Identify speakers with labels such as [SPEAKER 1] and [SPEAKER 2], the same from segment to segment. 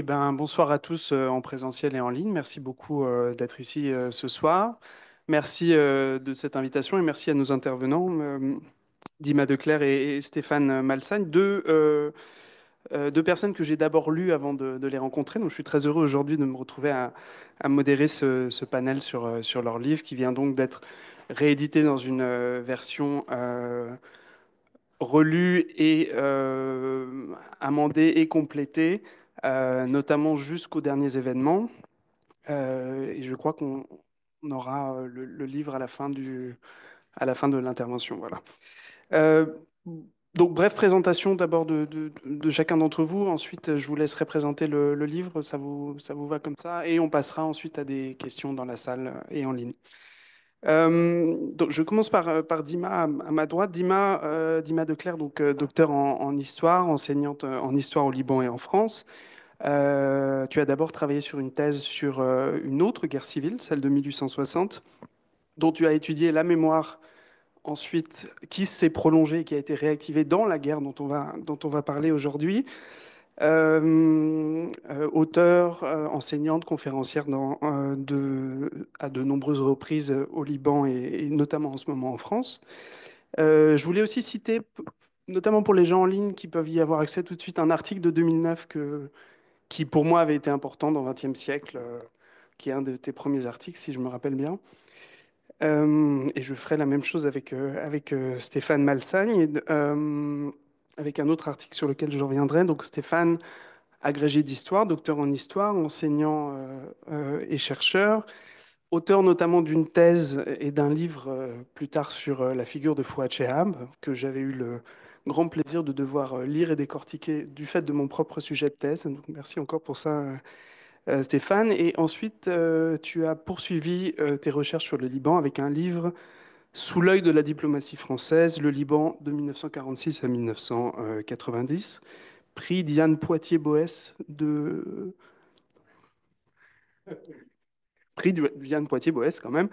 [SPEAKER 1] Eh ben, bonsoir à tous en présentiel et en ligne. Merci beaucoup d'être ici ce soir. Merci de cette invitation et merci à nos intervenants, Dima Declercq et Stéphane Malsagne, deux personnes que j'ai d'abord lues avant de les rencontrer. Donc, je suis très heureux aujourd'hui de me retrouver à modérer ce panel sur leur livre qui vient donc d'être réédité dans une version relue et amendée et complétée, notamment jusqu'aux derniers événements. Et je crois qu'on aura le livre à la fin de l'intervention. Voilà. Euh, donc, bref présentation d'abord de chacun d'entre vous. Ensuite, je vous laisserai présenter le livre. Ça vous va comme ça? Et on passera ensuite à des questions dans la salle et en ligne. Donc, je commence par Dima à ma droite. Dima Declercq, donc docteur en histoire, enseignante en histoire au Liban et en France. Tu as d'abord travaillé sur une thèse sur une autre guerre civile, celle de 1860, dont tu as étudié la mémoire ensuite, qui s'est prolongée et qui a été réactivée dans la guerre dont on va parler aujourd'hui. Auteure, enseignante, conférencière à de nombreuses reprises au Liban et notamment en ce moment en France. Je voulais aussi citer, notamment pour les gens en ligne qui peuvent y avoir accès tout de suite, un article de 2009 qui pour moi avait été important dans le XXe siècle, qui est un de tes premiers articles, si je me rappelle bien. Et je ferai la même chose avec Stéphane Malsagne, avec un autre article sur lequel je reviendrai. Donc Stéphane, agrégé d'histoire, docteur en histoire, enseignant et chercheur, auteur notamment d'une thèse et d'un livre plus tard sur la figure de Fouad Chehab, que j'avais eu le grand plaisir de devoir lire et décortiquer du fait de mon propre sujet de thèse. Donc merci encore pour ça, Stéphane. Et ensuite, tu as poursuivi tes recherches sur le Liban avec un livre Sous l'œil de la diplomatie française, le Liban de 1946 à 1990, prix Diane Poitiers-Boès prix Diane Poitiers-Boès quand même.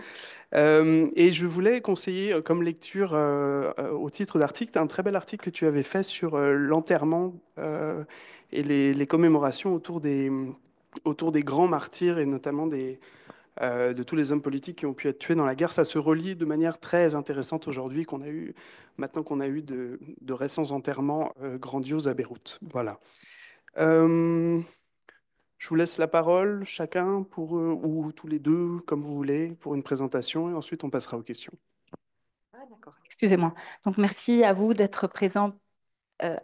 [SPEAKER 1] Et je voulais conseiller comme lecture au titre d'article un très bel article que tu avais fait sur l'enterrement et les commémorations autour des grands martyrs et notamment de tous les hommes politiques qui ont pu être tués dans la guerre. Ça se relie de manière très intéressante aujourd'hui maintenant qu'on a eu de récents enterrements grandioses à Beyrouth. Voilà. Euh, je vous laisse la parole, chacun, ou tous les deux, comme vous voulez, pour une présentation, et ensuite on passera aux questions.
[SPEAKER 2] Ah, d'accord. Excusez-moi. Donc, merci à vous d'être présent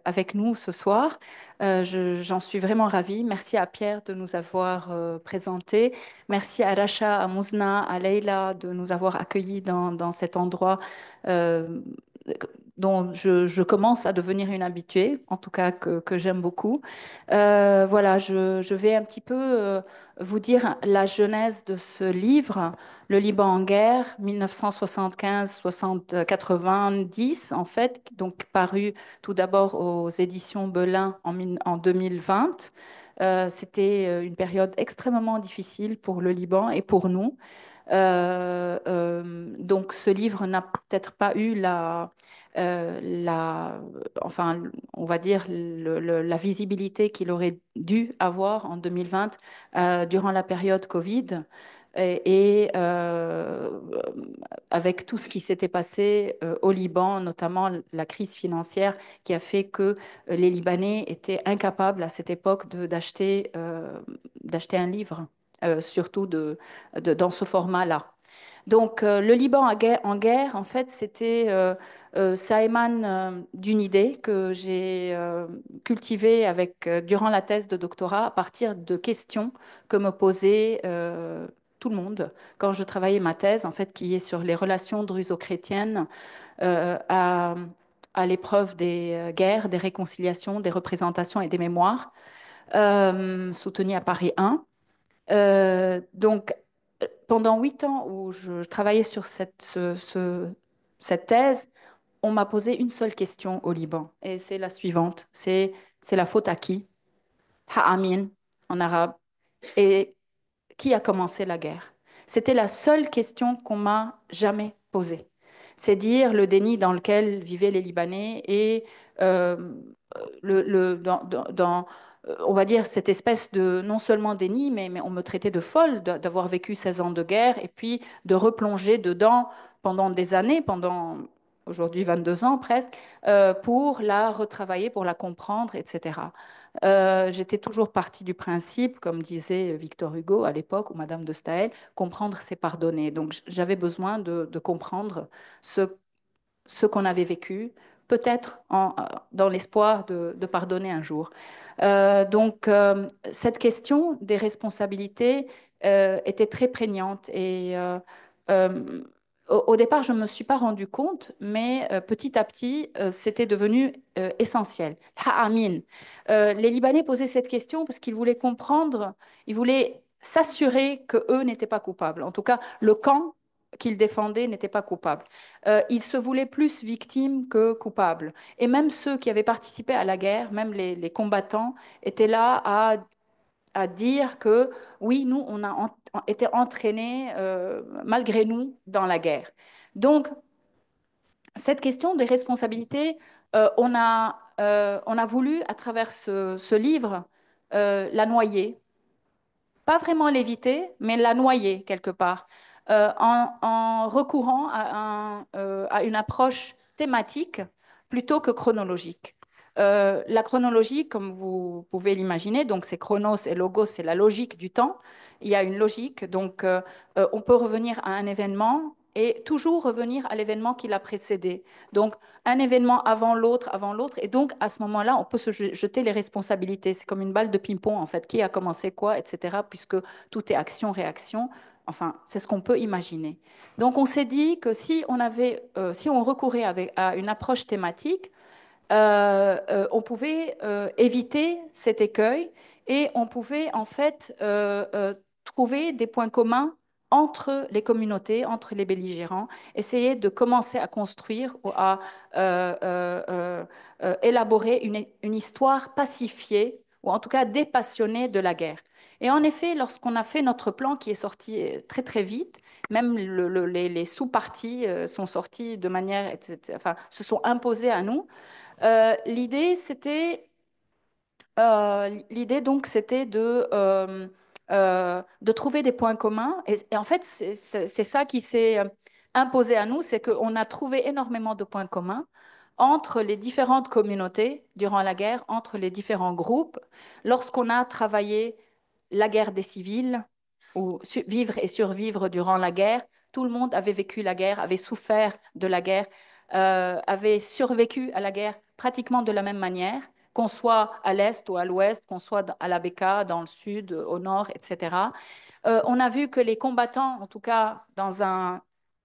[SPEAKER 2] avec nous ce soir. J'en suis vraiment ravie. Merci à Pierre de nous avoir présentés. Merci à Racha, à Mouzna, à Leïla de nous avoir accueillis dans cet endroit euh, dont je commence à devenir une habituée, en tout cas que j'aime beaucoup. Voilà, je vais un petit peu vous dire la genèse de ce livre, Le Liban en guerre, 1975-90, en fait, donc paru tout d'abord aux éditions Belin en 2020. C'était une période extrêmement difficile pour le Liban et pour nous. Donc ce livre n'a peut-être pas eu enfin, on va dire la visibilité qu'il aurait dû avoir en 2020 durant la période Covid. Avec tout ce qui s'était passé au Liban, notamment la crise financière qui a fait que les Libanais étaient incapables à cette époque d'acheter un livre, surtout dans ce format-là. Donc, le Liban en guerre, en fait, ça émane d'une idée que j'ai cultivée durant la thèse de doctorat à partir de questions que me posait tout le monde quand je travaillais ma thèse, en fait, qui est sur les relations druso-chrétiennes euh, à, à l'épreuve des guerres, des réconciliations, des représentations et des mémoires, soutenues à Paris 1. Donc, pendant 8 ans où je travaillais sur cette thèse, on m'a posé une seule question au Liban, et c'est la suivante. C'est la faute à qui? Ha'amin en arabe. Et qui a commencé la guerre? C'était la seule question qu'on m'a jamais posée. C'est dire le déni dans lequel vivaient les Libanais et euh, on va dire, cette espèce de, non seulement déni, mais on me traitait de folle d'avoir vécu 16 ans de guerre et puis de replonger dedans pendant des années, pendant aujourd'hui 22 ans presque, pour la retravailler, pour la comprendre, etc. J'étais toujours partie du principe, comme disait Victor Hugo à l'époque, ou Madame de Staël, comprendre, c'est pardonner. Donc j'avais besoin de comprendre ce ce qu'on avait vécu, peut-être dans l'espoir de pardonner un jour. Cette question des responsabilités était très prégnante et euh, au départ, je ne me suis pas rendu compte, mais petit à petit, c'était devenu essentiel. Amin. Les Libanais posaient cette question parce qu'ils voulaient comprendre, ils voulaient s'assurer que eux n'étaient pas coupables. En tout cas, le camp qu'ils défendaient n'était pas coupable. Ils se voulaient plus victimes que coupables. Et même ceux qui avaient participé à la guerre, même les combattants, étaient là à dire que oui, nous, on a été entraînés malgré nous dans la guerre. Donc, cette question des responsabilités, on a voulu, à travers ce livre, la noyer, pas vraiment l'éviter, mais la noyer quelque part, en recourant à une approche thématique plutôt que chronologique. La chronologie, comme vous pouvez l'imaginer, donc c'est chronos et logos, c'est la logique du temps. Il y a une logique, donc on peut revenir à un événement et toujours revenir à l'événement qui l'a précédé. Donc un événement avant l'autre, et donc à ce moment-là, on peut se jeter les responsabilités. C'est comme une balle de ping-pong, en fait, qui a commencé quoi, etc., puisque tout est action-réaction. Enfin, c'est ce qu'on peut imaginer. Donc, on s'est dit que si on recourait à une approche thématique, on pouvait éviter cet écueil et on pouvait en fait trouver des points communs entre les communautés, entre les belligérants, essayer de commencer à construire ou à euh, euh, euh, élaborer une histoire pacifiée ou en tout cas dépassionnée de la guerre. Et en effet, lorsqu'on a fait notre plan qui est sorti très très vite, même les sous-parties sont sortis de manière, etc., enfin, se sont imposés à nous. L'idée donc c'était de trouver des points communs et en fait c'est ça qui s'est imposé à nous, c'est qu'on a trouvé énormément de points communs entre les différentes communautés durant la guerre, entre les différents groupes, lorsqu'on a travaillé la guerre des civils ou vivre et survivre durant la guerre. Tout le monde avait vécu la guerre, avait souffert de la guerre, avait survécu à la guerre pratiquement de la même manière, qu'on soit à l'est ou à l'ouest, qu'on soit à la Beka, dans le sud, au nord, etc. On a vu que les combattants, en tout cas dans un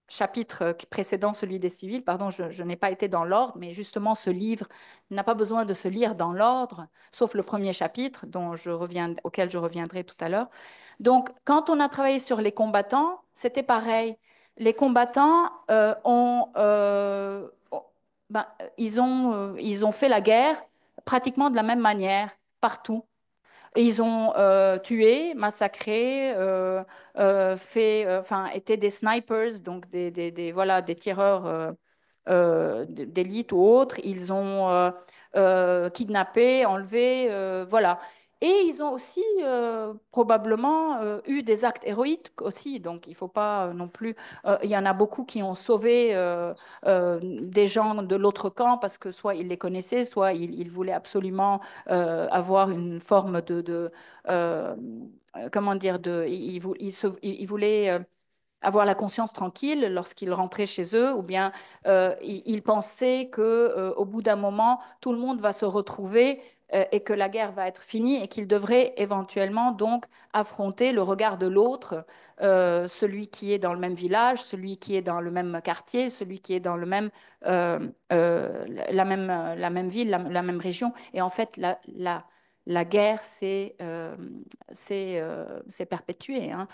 [SPEAKER 2] chapitre précédent, celui des civils, pardon, je n'ai pas été dans l'ordre, mais justement ce livre n'a pas besoin de se lire dans l'ordre, sauf le premier chapitre auquel je reviendrai tout à l'heure. Donc, quand on a travaillé sur les combattants, c'était pareil. Les combattants ben, ils ont fait la guerre pratiquement de la même manière partout. Ils ont tué, massacré, enfin, étaient des snipers, donc voilà, des tireurs d'élite ou autres. Ils ont kidnappé, enlevé, voilà. Et ils ont aussi probablement eu des actes héroïques aussi. Donc il ne faut pas non plus. Il y en a beaucoup qui ont sauvé des gens de l'autre camp parce que soit ils les connaissaient, soit ils voulaient absolument avoir une forme euh, comment dire, ils voulaient avoir la conscience tranquille lorsqu'ils rentraient chez eux, ou bien ils pensaient que au bout d'un moment, tout le monde va se retrouver et que la guerre va être finie et qu'ils devraient éventuellement donc affronter le regard de l'autre, celui qui est dans le même village, celui qui est dans le même quartier, celui qui est dans la même ville, la même région. Et en fait, la guerre s'est perpétuée, hein.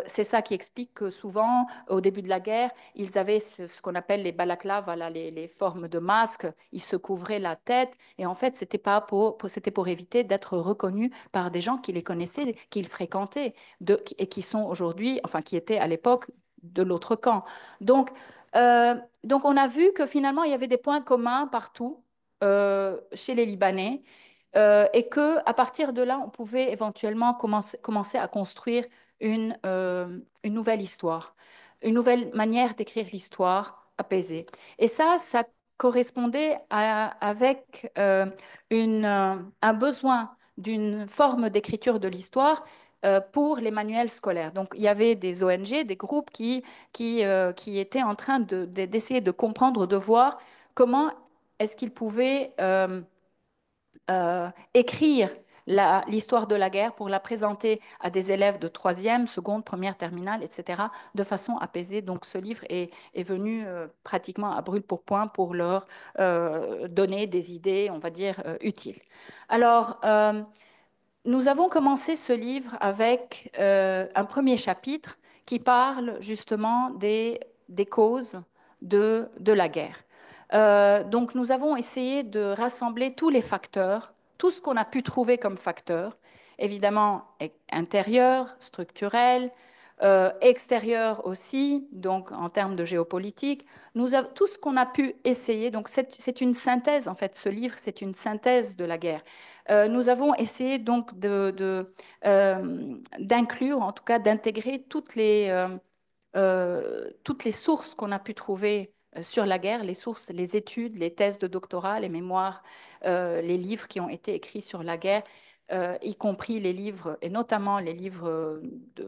[SPEAKER 2] C'est ça qui explique que souvent, au début de la guerre, ils avaient ce qu'on appelle les balaclaves, voilà, les formes de masques, ils se couvraient la tête, et en fait, c'était pour éviter d'être reconnus par des gens qui les connaissaient, qu'ils fréquentaient, et qui sont aujourd'hui, enfin, qui étaient à l'époque de l'autre camp. Donc, donc, on a vu que finalement, il y avait des points communs partout chez les Libanais. et que à partir de là, on pouvait éventuellement commencer à construire une nouvelle histoire, une nouvelle manière d'écrire l'histoire apaisée. Et ça correspondait avec un besoin d'une forme d'écriture de l'histoire pour les manuels scolaires. Donc, il y avait des ONG, des groupes qui étaient en train d'essayer de comprendre, de voir comment est-ce qu'ils pouvaient écrire l'histoire de la guerre pour la présenter à des élèves de troisième, seconde, première, terminale, etc., de façon apaisée. Donc ce livre est venu pratiquement à brûle-pourpoint pour leur donner des idées, on va dire, utiles. Alors, nous avons commencé ce livre avec un premier chapitre qui parle justement des causes de la guerre. Donc nous avons essayé de rassembler tous les facteurs, tout ce qu'on a pu trouver comme facteurs, évidemment intérieur, structurel, extérieur aussi, donc en termes de géopolitique. Tout ce qu'on a pu essayer, donc c'est une synthèse en fait, ce livre c'est une synthèse de la guerre. Nous avons essayé donc d'inclure, en tout cas d'intégrer toutes les sources qu'on a pu trouver sur la guerre, les sources, les études, les thèses de doctorat, les mémoires, les livres qui ont été écrits sur la guerre, y compris les livres, et notamment les livres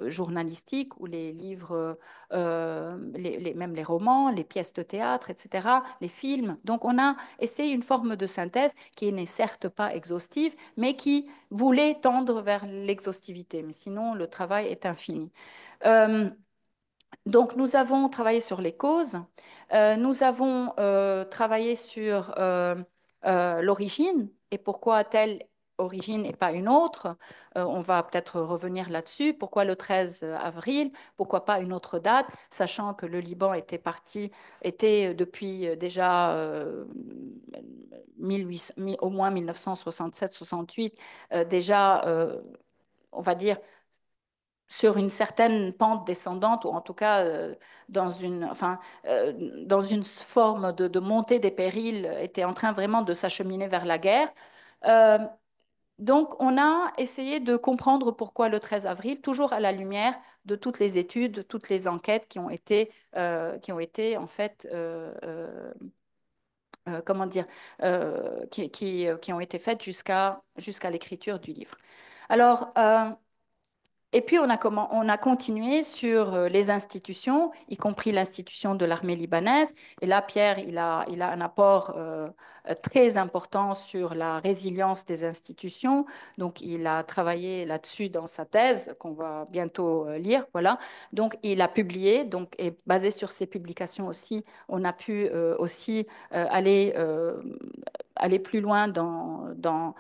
[SPEAKER 2] journalistiques ou les livres, même les romans, les pièces de théâtre, etc., les films. Donc on a essayé une forme de synthèse qui n'est certes pas exhaustive, mais qui voulait tendre vers l'exhaustivité. Mais sinon, le travail est infini. Euh, donc, nous avons travaillé sur les causes, nous avons travaillé sur l'origine et pourquoi telle origine et pas une autre. On va peut-être revenir là-dessus. Pourquoi le 13 avril? Pourquoi pas une autre date, sachant que le Liban était depuis déjà 1800 au moins 1967-68, déjà, on va dire, sur une certaine pente descendante, ou en tout cas dans une forme de montée des périls, était en train vraiment de s'acheminer vers la guerre. Euh, donc, on a essayé de comprendre pourquoi le 13 avril, toujours à la lumière de toutes les études, de toutes les enquêtes qui ont été en fait, comment dire, qui ont été faites jusqu'à l'écriture du livre. Alors, et puis, on a continué sur les institutions, y compris l'institution de l'armée libanaise. Et là, Pierre, il a un apport très important sur la résilience des institutions. Donc, il a travaillé là-dessus dans sa thèse, qu'on va bientôt lire. Voilà. Donc, il a publié. Donc, et basé sur ces publications aussi, on a pu aussi aller plus loin dans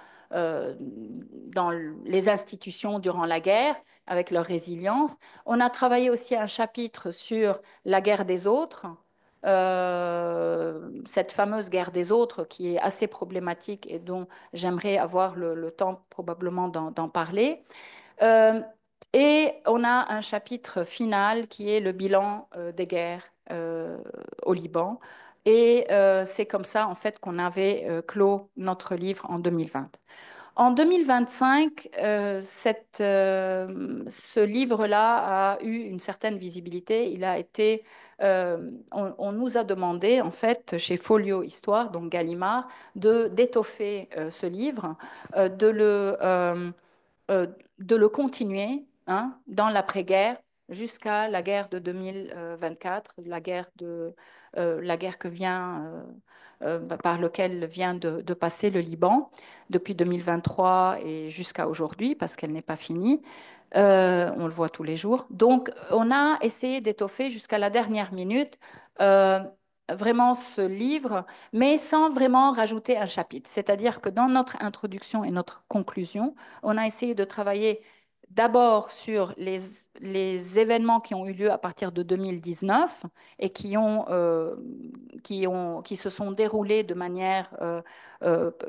[SPEAKER 2] les institutions durant la guerre avec leur résilience. On a travaillé aussi un chapitre sur la guerre des autres, cette fameuse guerre des autres qui est assez problématique et dont j'aimerais avoir le temps probablement d'en parler. Euh, et on a un chapitre final qui est le bilan des guerres au Liban. Et c'est comme ça, en fait, qu'on avait clos notre livre en 2020. En 2025, ce livre-là a eu une certaine visibilité. On nous a demandé, en fait, chez Folio Histoire, donc Gallimard, d'étoffer ce livre, euh, de le, euh, de le continuer hein, dans l'après-guerre jusqu'à la guerre de 2024, la guerre par laquelle vient de passer le Liban depuis 2023 et jusqu'à aujourd'hui, parce qu'elle n'est pas finie. On le voit tous les jours. Donc, on a essayé d'étoffer jusqu'à la dernière minute euh, vraiment ce livre, mais sans vraiment rajouter un chapitre. C'est-à-dire que dans notre introduction et notre conclusion, on a essayé de travailler d'abord sur les événements qui ont eu lieu à partir de 2019 et qui se sont déroulés de manière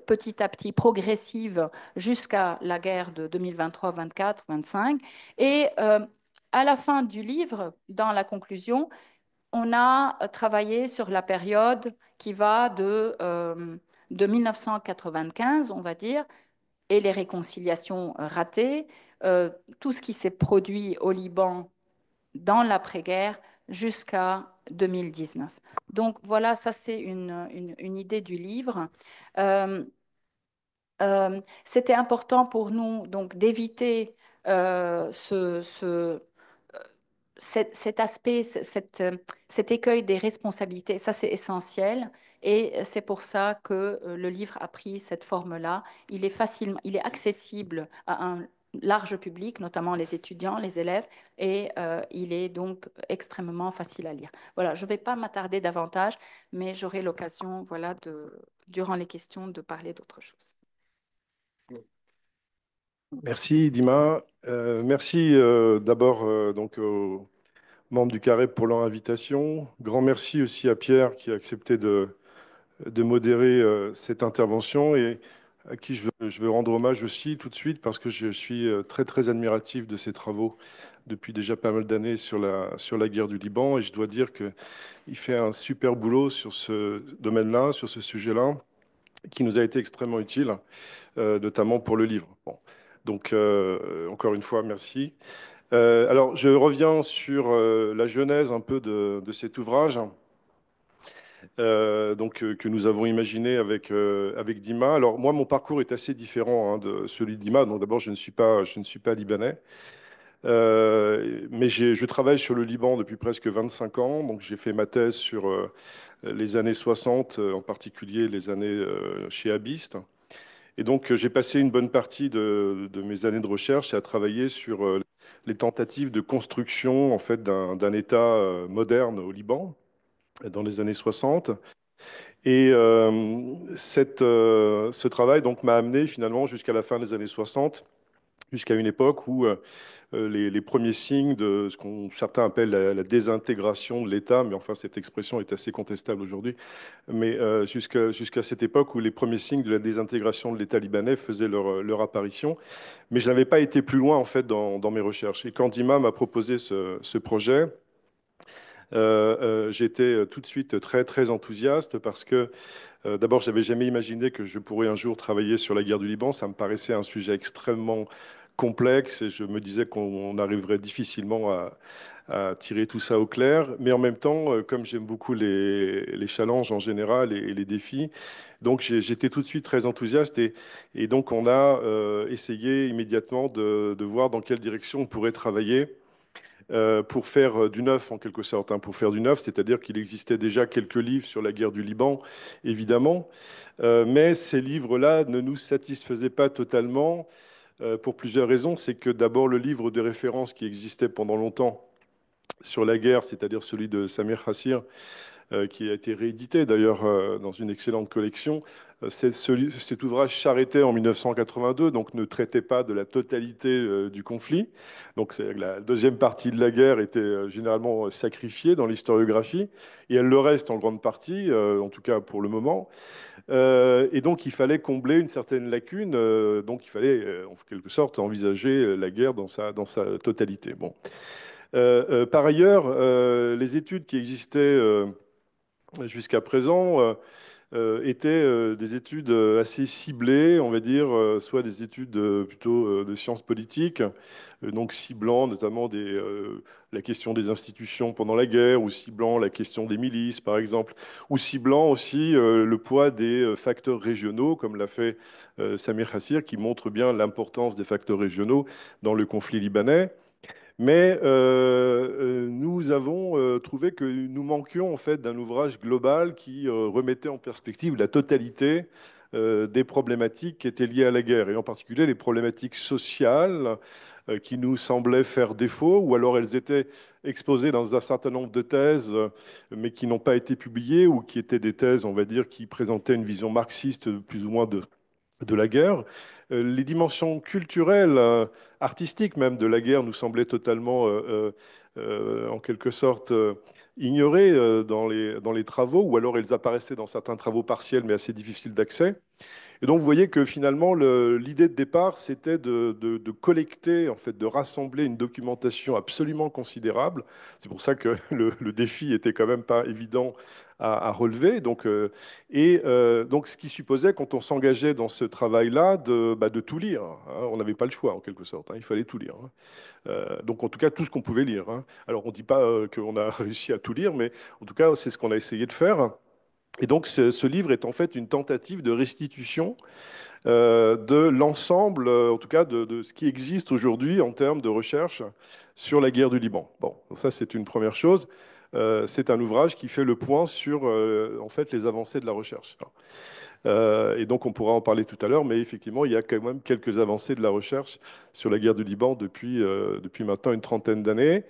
[SPEAKER 2] petit à petit progressive jusqu'à la guerre de 2023, 24, 25. Et à la fin du livre, dans la conclusion, on a travaillé sur la période qui va de 1995, on va dire, et les réconciliations ratées, euh, tout ce qui s'est produit au Liban dans l'après-guerre jusqu'à 2019. Donc voilà, ça c'est une idée du livre. Euh, C'était important pour nous donc d'éviter cet aspect, cet écueil des responsabilités. Ça, c'est essentiel. Et c'est pour ça que le livre a pris cette forme-là. Il est accessible à un large public, notamment les étudiants, les élèves, et il est donc extrêmement facile à lire. Voilà, je ne vais pas m'attarder davantage, mais j'aurai l'occasion, voilà, durant les questions, de parler d'autre chose.
[SPEAKER 3] Merci Dima. Merci d'abord donc aux membres du Carré pour leur invitation. Grand merci aussi à Pierre qui a accepté de modérer cette intervention et à qui je veux rendre hommage aussi tout de suite parce que je suis très très admiratif de ses travaux depuis déjà pas mal d'années sur la guerre du Liban et je dois dire qu'il fait un super boulot sur ce domaine-là, sur ce sujet-là, qui nous a été extrêmement utile, notamment pour le livre. Bon. Donc, encore une fois, merci. Alors, je reviens sur la genèse un peu de cet ouvrage que nous avons imaginé avec Dima. Alors, moi, mon parcours est assez différent hein, de celui de Dima. Donc, d'abord, je ne suis pas libanais. Mais je travaille sur le Liban depuis presque 25 ans. Donc, j'ai fait ma thèse sur les années 60, en particulier les années chez Abist. Et donc, j'ai passé une bonne partie de mes années de recherche à travailler sur les tentatives de construction en fait, d'un État moderne au Liban dans les années 60. Et ce travail donc, m'a amené finalement jusqu'à la fin des années 60, jusqu'à une époque où les premiers signes de ce qu'on certains appellent la désintégration de l'État, mais enfin cette expression est assez contestable aujourd'hui, mais jusqu'à cette époque où les premiers signes de la désintégration de l'État libanais faisaient leur apparition. Mais je n'avais pas été plus loin en fait dans mes recherches. Et quand Dima m'a proposé ce projet, j'étais tout de suite très très enthousiaste parce que d'abord, j'avais jamais imaginé que je pourrais un jour travailler sur la guerre du Liban. Ça me paraissait un sujet extrêmement complexe et je me disais qu'on arriverait difficilement à tirer tout ça au clair. Mais en même temps, comme j'aime beaucoup les challenges en général et les défis, donc j'étais tout de suite très enthousiaste et donc on a essayé immédiatement de voir dans quelle direction on pourrait travailler pour faire du neuf en quelque sorte, hein, pour faire du neuf, c'est-à-dire qu'il existait déjà quelques livres sur la guerre du Liban, évidemment, mais ces livres-là ne nous satisfaisaient pas totalement pour plusieurs raisons. C'est que d'abord le livre de référence qui existait pendant longtemps sur la guerre, c'est-à-dire celui de Samir Khassir, qui a été réédité d'ailleurs dans une excellente collection. Cet ouvrage s'arrêtait en 1982, donc ne traitait pas de la totalité du conflit. Donc la deuxième partie de la guerre était généralement sacrifiée dans l'historiographie, et elle le reste en grande partie, en tout cas pour le moment. Et donc il fallait combler une certaine lacune, donc il fallait en quelque sorte envisager la guerre dans sa totalité. Bon. Par ailleurs, les études qui existaient jusqu'à présent étaient des études assez ciblées, on va dire, soit des études plutôt de sciences politiques, donc ciblant notamment la question des institutions pendant la guerre, ou ciblant la question des milices, par exemple, ou ciblant aussi le poids des facteurs régionaux, comme l'a fait Samir Hassir, qui montre bien l'importance des facteurs régionaux dans le conflit libanais. Mais nous avons trouvé que nous manquions en fait d'un ouvrage global qui remettait en perspective la totalité des problématiques qui étaient liées à la guerre, et en particulier les problématiques sociales qui nous semblaient faire défaut, ou alors elles étaient exposées dans un certain nombre de thèses, mais qui n'ont pas été publiées, ou qui étaient des thèses, on va dire, qui présentaient une vision marxiste plus ou moins de la guerre. Les dimensions culturelles, artistiques même de la guerre nous semblaient totalement, en quelque sorte, ignorées dans les travaux, ou alors elles apparaissaient dans certains travaux partiels mais assez difficiles d'accès. Et donc, vous voyez que finalement, l'idée de départ, c'était de collecter, en fait, de rassembler une documentation absolument considérable. C'est pour ça que le défi était quand même pas évident à relever. Donc, donc, ce qui supposait, quand on s'engageait dans ce travail-là, de tout lire, hein. On n'avait pas le choix, en quelque sorte, hein. Il fallait tout lire, hein. Donc, en tout cas, tout ce qu'on pouvait lire, hein. Alors, on ne dit pas qu'on a réussi à tout lire, mais en tout cas, c'est ce qu'on a essayé de faire. Et donc, ce livre est en fait une tentative de restitution de l'ensemble, en tout cas, de ce qui existe aujourd'hui en termes de recherche sur la guerre du Liban. Bon, ça, c'est une première chose. C'est un ouvrage qui fait le point sur, en fait, les avancées de la recherche. Et donc, on pourra en parler tout à l'heure, mais effectivement, il y a quand même quelques avancées de la recherche sur la guerre du Liban depuis maintenant une trentaine d'années.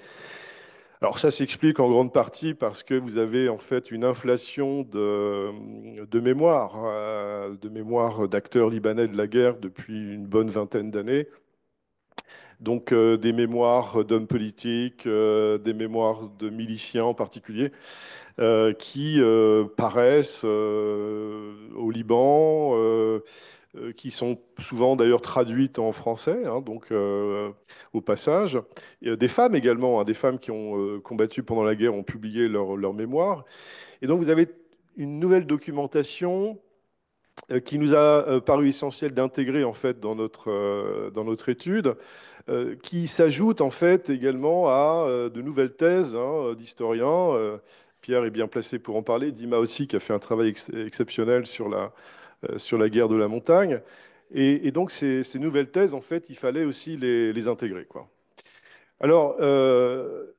[SPEAKER 3] Alors ça s'explique en grande partie parce que vous avez en fait une inflation de mémoire d'acteurs libanais de la guerre depuis une bonne vingtaine d'années. Donc des mémoires d'hommes politiques, des mémoires de miliciens en particulier, qui paraissent au Liban, qui sont souvent d'ailleurs traduites en français, hein, donc au passage. Et, des femmes également, hein, des femmes qui ont combattu pendant la guerre ont publié leurs mémoires. Et donc vous avez une nouvelle documentation qui nous a paru essentiel d'intégrer en fait dans notre étude, qui s'ajoute en fait également à de nouvelles thèses, hein, d'historiens. Pierre est bien placé pour en parler, Dima aussi qui a fait un travail exceptionnel sur la guerre de la montagne. Et donc ces nouvelles thèses, en fait, il fallait aussi les intégrer, quoi. Alors,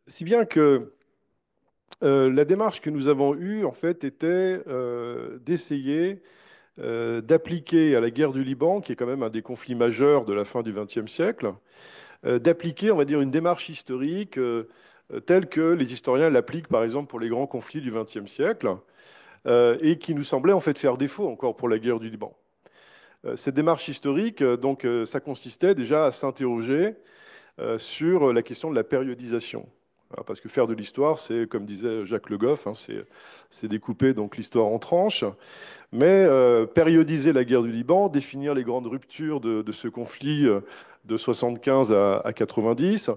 [SPEAKER 3] si bien que la démarche que nous avons eue, en fait, était d'essayer d'appliquer à la guerre du Liban, qui est quand même un des conflits majeurs de la fin du XXe siècle, d'appliquer, on va dire, une démarche historique telle que les historiens l'appliquent, par exemple, pour les grands conflits du XXe siècle, et qui nous semblait en fait faire défaut encore pour la guerre du Liban. Cette démarche historique, donc, ça consistait déjà à s'interroger sur la question de la périodisation. Hein, parce que faire de l'histoire, c'est, comme disait Jacques Le Goff, hein, c'est découper donc l'histoire en tranches. Mais périodiser la guerre du Liban, définir les grandes ruptures de ce conflit de 75 à 90,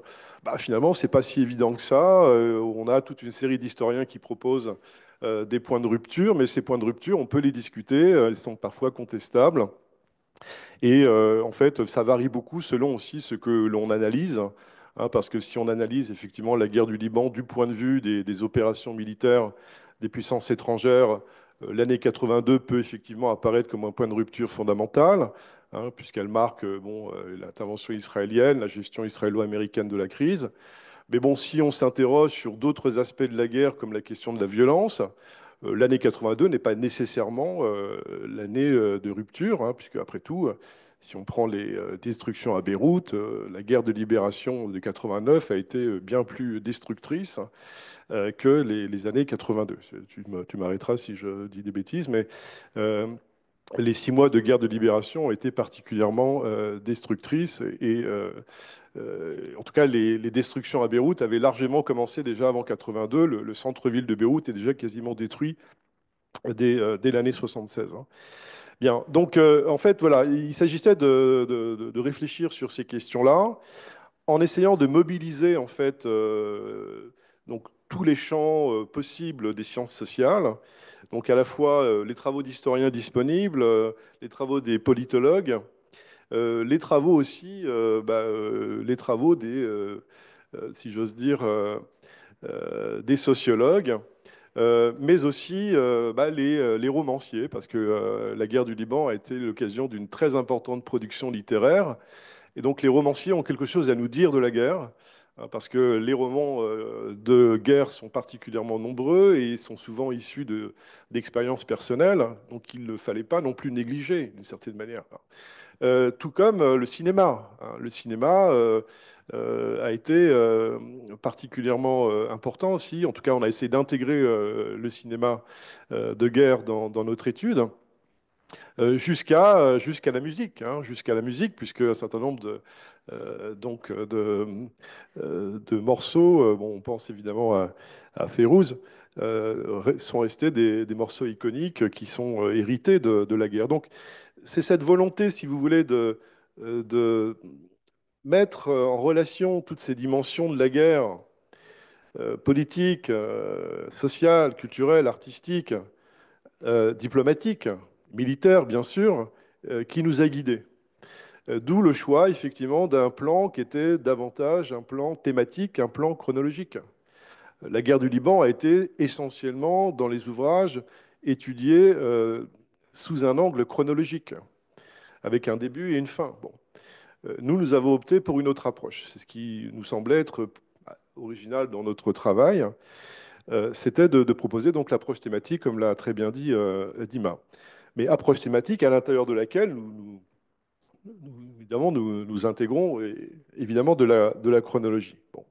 [SPEAKER 3] bah, finalement, c'est pas si évident que ça. On a toute une série d'historiens qui proposent des points de rupture, mais ces points de rupture, on peut les discuter, ils sont parfois contestables. Et en fait, ça varie beaucoup selon aussi ce que l'on analyse, hein, parce que si on analyse effectivement la guerre du Liban du point de vue des opérations militaires des puissances étrangères, l'année 82 peut effectivement apparaître comme un point de rupture fondamental, hein, puisqu'elle marque bon, l'intervention israélienne, la gestion israélo-américaine de la crise. Mais bon, si on s'interroge sur d'autres aspects de la guerre, comme la question de la violence, l'année 82 n'est pas nécessairement l'année de rupture, hein, puisque après tout, si on prend les destructions à Beyrouth, la guerre de libération de 89 a été bien plus destructrice que les années 82. Tu m'arrêteras si je dis des bêtises, mais les 6 mois de guerre de libération ont été particulièrement destructrices et en tout cas, les destructions à Beyrouth avaient largement commencé déjà avant 82. Le centre-ville de Beyrouth est déjà quasiment détruit dès l'année 76, hein. Bien, donc en fait, voilà, il s'agissait de réfléchir sur ces questions-là en essayant de mobiliser en fait donc, tous les champs possibles des sciences sociales, donc à la fois les travaux d'historiens disponibles, les travaux des politologues, les travaux aussi, les travaux si j'ose dire, des sociologues, mais aussi les romanciers, parce que la guerre du Liban a été l'occasion d'une très importante production littéraire. Et donc les romanciers ont quelque chose à nous dire de la guerre, hein, parce que les romans de guerre sont particulièrement nombreux et sont souvent issus d'expériences personnelles, donc il ne fallait pas non plus négliger d'une certaine manière. Tout comme le cinéma, hein. Le cinéma a été particulièrement important aussi. En tout cas, on a essayé d'intégrer le cinéma de guerre dans notre étude. Jusqu'à la musique, hein, jusqu'à la musique, puisque un certain nombre de morceaux, bon, on pense évidemment à Férouz, sont restés des morceaux iconiques qui sont hérités de la guerre. Donc, c'est cette volonté, si vous voulez, de mettre en relation toutes ces dimensions de la guerre, politique, sociale, culturelle, artistique, diplomatique, militaire, bien sûr, qui nous a guidés. D'où le choix, effectivement, d'un plan qui était davantage un plan thématique, un plan chronologique. La guerre du Liban a été essentiellement, dans les ouvrages, étudiée sous un angle chronologique, avec un début et une fin. Bon. Nous, nous avons opté pour une autre approche. C'est ce qui nous semblait être original dans notre travail. C'était de proposer donc l'approche thématique, comme l'a très bien dit Dima. Mais approche thématique à l'intérieur de laquelle évidemment, nous intégrons évidemment de la chronologie. Bon.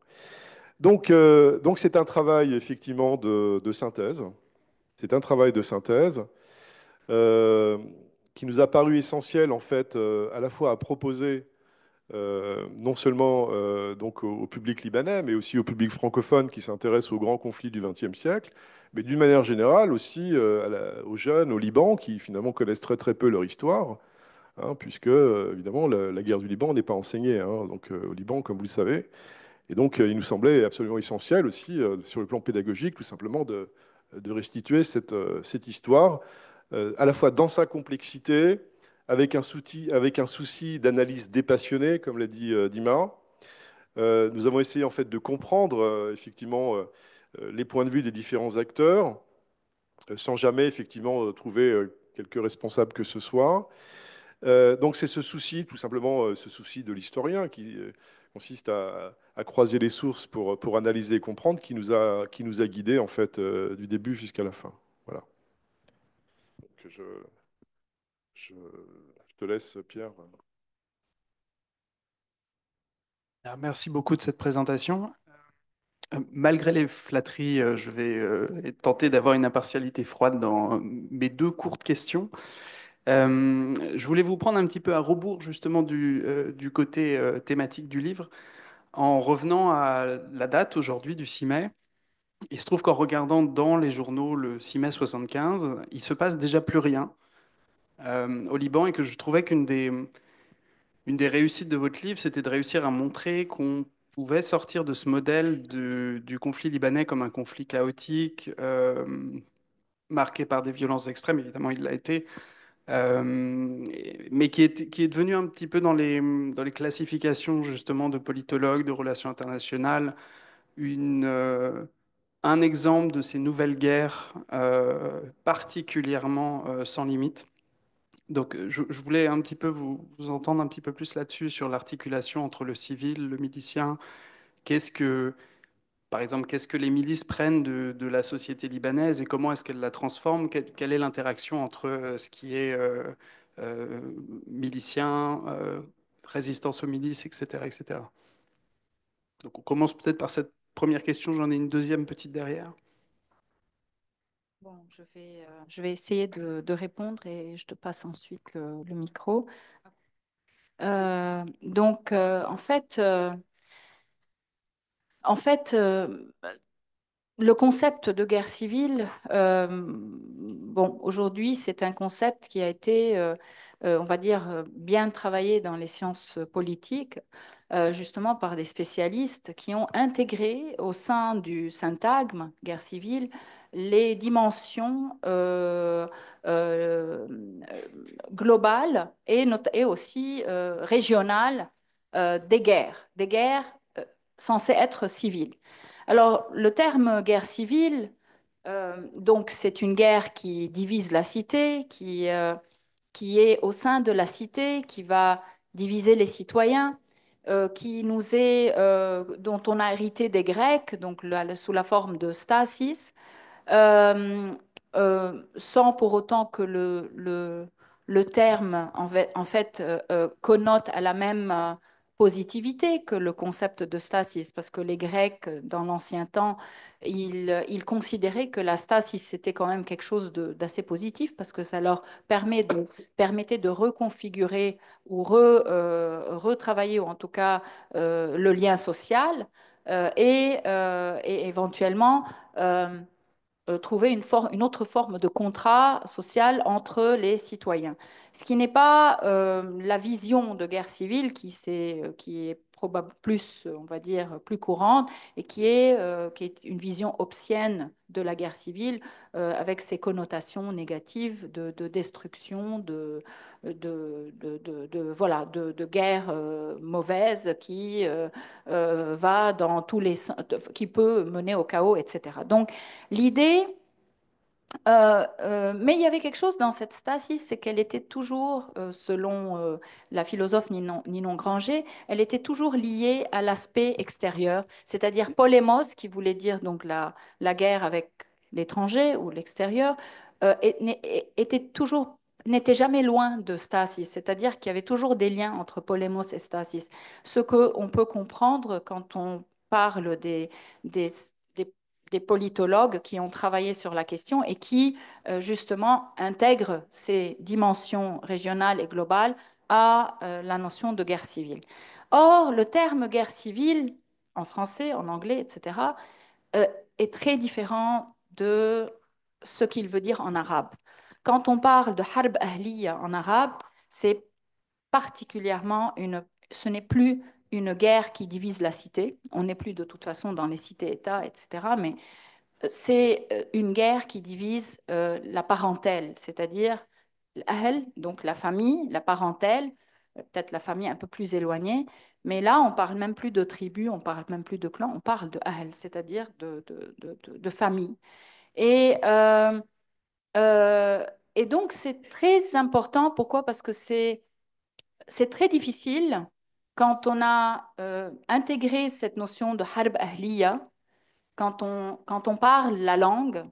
[SPEAKER 3] Donc c'est un travail effectivement de synthèse. C'est un travail de synthèse euh, qui nous a paru essentiel en fait à la fois à proposer non seulement donc au public libanais, mais aussi au public francophone qui s'intéresse aux grands conflits du XXe siècle, mais d'une manière générale aussi aux jeunes au Liban qui finalement connaissent très très peu leur histoire, hein, puisque évidemment la guerre du Liban n'est pas enseignée hein, donc, au Liban, comme vous le savez. Et donc il nous semblait absolument essentiel aussi, sur le plan pédagogique, tout simplement de restituer cette histoire, à la fois dans sa complexité, avec un souci d'analyse dépassionnée, comme l'a dit Dima. Nous avons essayé en fait de comprendre effectivement les points de vue des différents acteurs, sans jamais effectivement trouver quelque responsable que ce soit. Donc c'est ce souci, tout simplement ce souci de l'historien qui consiste à croiser les sources pour analyser et comprendre, qui nous a guidés en fait du début jusqu'à la fin. Voilà. Donc, je te laisse, Pierre.
[SPEAKER 1] Alors, merci beaucoup de cette présentation. Malgré les flatteries, je vais tenter d'avoir une impartialité froide dans mes deux courtes questions. Je voulais vous prendre un petit peu à rebours justement du côté thématique du livre, en revenant à la date aujourd'hui du 6 mai. Il se trouve qu'en regardant dans les journaux le 6 mai 75, il se passe déjà plus rien au Liban et que je trouvais une des réussites de votre livre, c'était de réussir à montrer qu'on pouvait sortir de ce modèle du conflit libanais comme un conflit chaotique, marqué par des violences extrêmes, évidemment il l'a été, mais qui est devenu un petit peu dans les classifications justement de politologues, de relations internationales, un exemple de ces nouvelles guerres particulièrement sans limite. Donc, je voulais un petit peu vous entendre un petit peu plus là-dessus, sur l'articulation entre le civil, le milicien. Qu'est-ce que, Par exemple, qu'est-ce que les milices prennent de la société libanaise et comment est-ce qu'elles la transforment? Quelle est l'interaction entre ce qui est euh, milicien, résistance aux milices, etc., etc. Donc, on commence peut-être par cette première question. J'en ai une deuxième petite derrière.
[SPEAKER 2] Bon, je vais essayer de répondre et je te passe ensuite le micro. En fait, le concept de guerre civile, bon, aujourd'hui, c'est un concept qui a été, on va dire, bien travaillé dans les sciences politiques, justement par des spécialistes qui ont intégré au sein du syntagme guerre civile les dimensions euh, globales et aussi régionales des guerres censées être civiles. Alors, le terme guerre civile, donc c'est une guerre qui divise la cité, qui est au sein de la cité, qui va diviser les citoyens, dont on a hérité des Grecs, donc sous la forme de stasis, euh, sans pour autant que le terme en fait connote à la même positivité que le concept de stasis, parce que les Grecs, dans l'ancien temps, ils considéraient que la stasis, c'était quand même quelque chose d'assez positif, parce que ça leur permettait de reconfigurer ou retravailler, ou en tout cas le lien social, et éventuellement... trouver une autre forme de contrat social entre les citoyens. Ce qui n'est pas la vision de guerre civile qui est probablement plus, on va dire, plus courante et qui est une vision hobbesienne de la guerre civile avec ses connotations négatives de destruction, voilà, de guerre mauvaise va dans tous les qui peut mener au chaos, etc. Donc l'idée, mais il y avait quelque chose dans cette stasis, c'est qu'elle était toujours, selon la philosophe Ninon Granger, elle était toujours liée à l'aspect extérieur, c'est-à-dire polémos, qui voulait dire donc la guerre avec l'étranger ou l'extérieur, était toujours n'était jamais loin de stasis, c'est-à-dire qu'il y avait toujours des liens entre polémos et stasis. Ce qu'on peut comprendre quand on parle des, des des politologues qui ont travaillé sur la question et qui, justement, intègrent ces dimensions régionales et globales à la notion de guerre civile. Or, le terme guerre civile, en français, en anglais, etc., euh, est très différent de ce qu'il veut dire en arabe. Quand on parle de harb ahliya en arabe, c'est particulièrement ce n'est plus une guerre qui divise la cité. On n'est plus de toute façon dans les cités-États, etc. Mais c'est une guerre qui divise la parentèle, c'est-à-dire l'ahl, donc la famille, la parentèle, peut-être la famille un peu plus éloignée, mais là, on parle même plus de tribus, on parle même plus de clans, on parle de ahl, c'est-à-dire de famille. Et, euh, euh, et donc, c'est très important. Pourquoi? Parce que c'est très difficile quand on a intégré cette notion de harb ahliya, quand on parle la langue,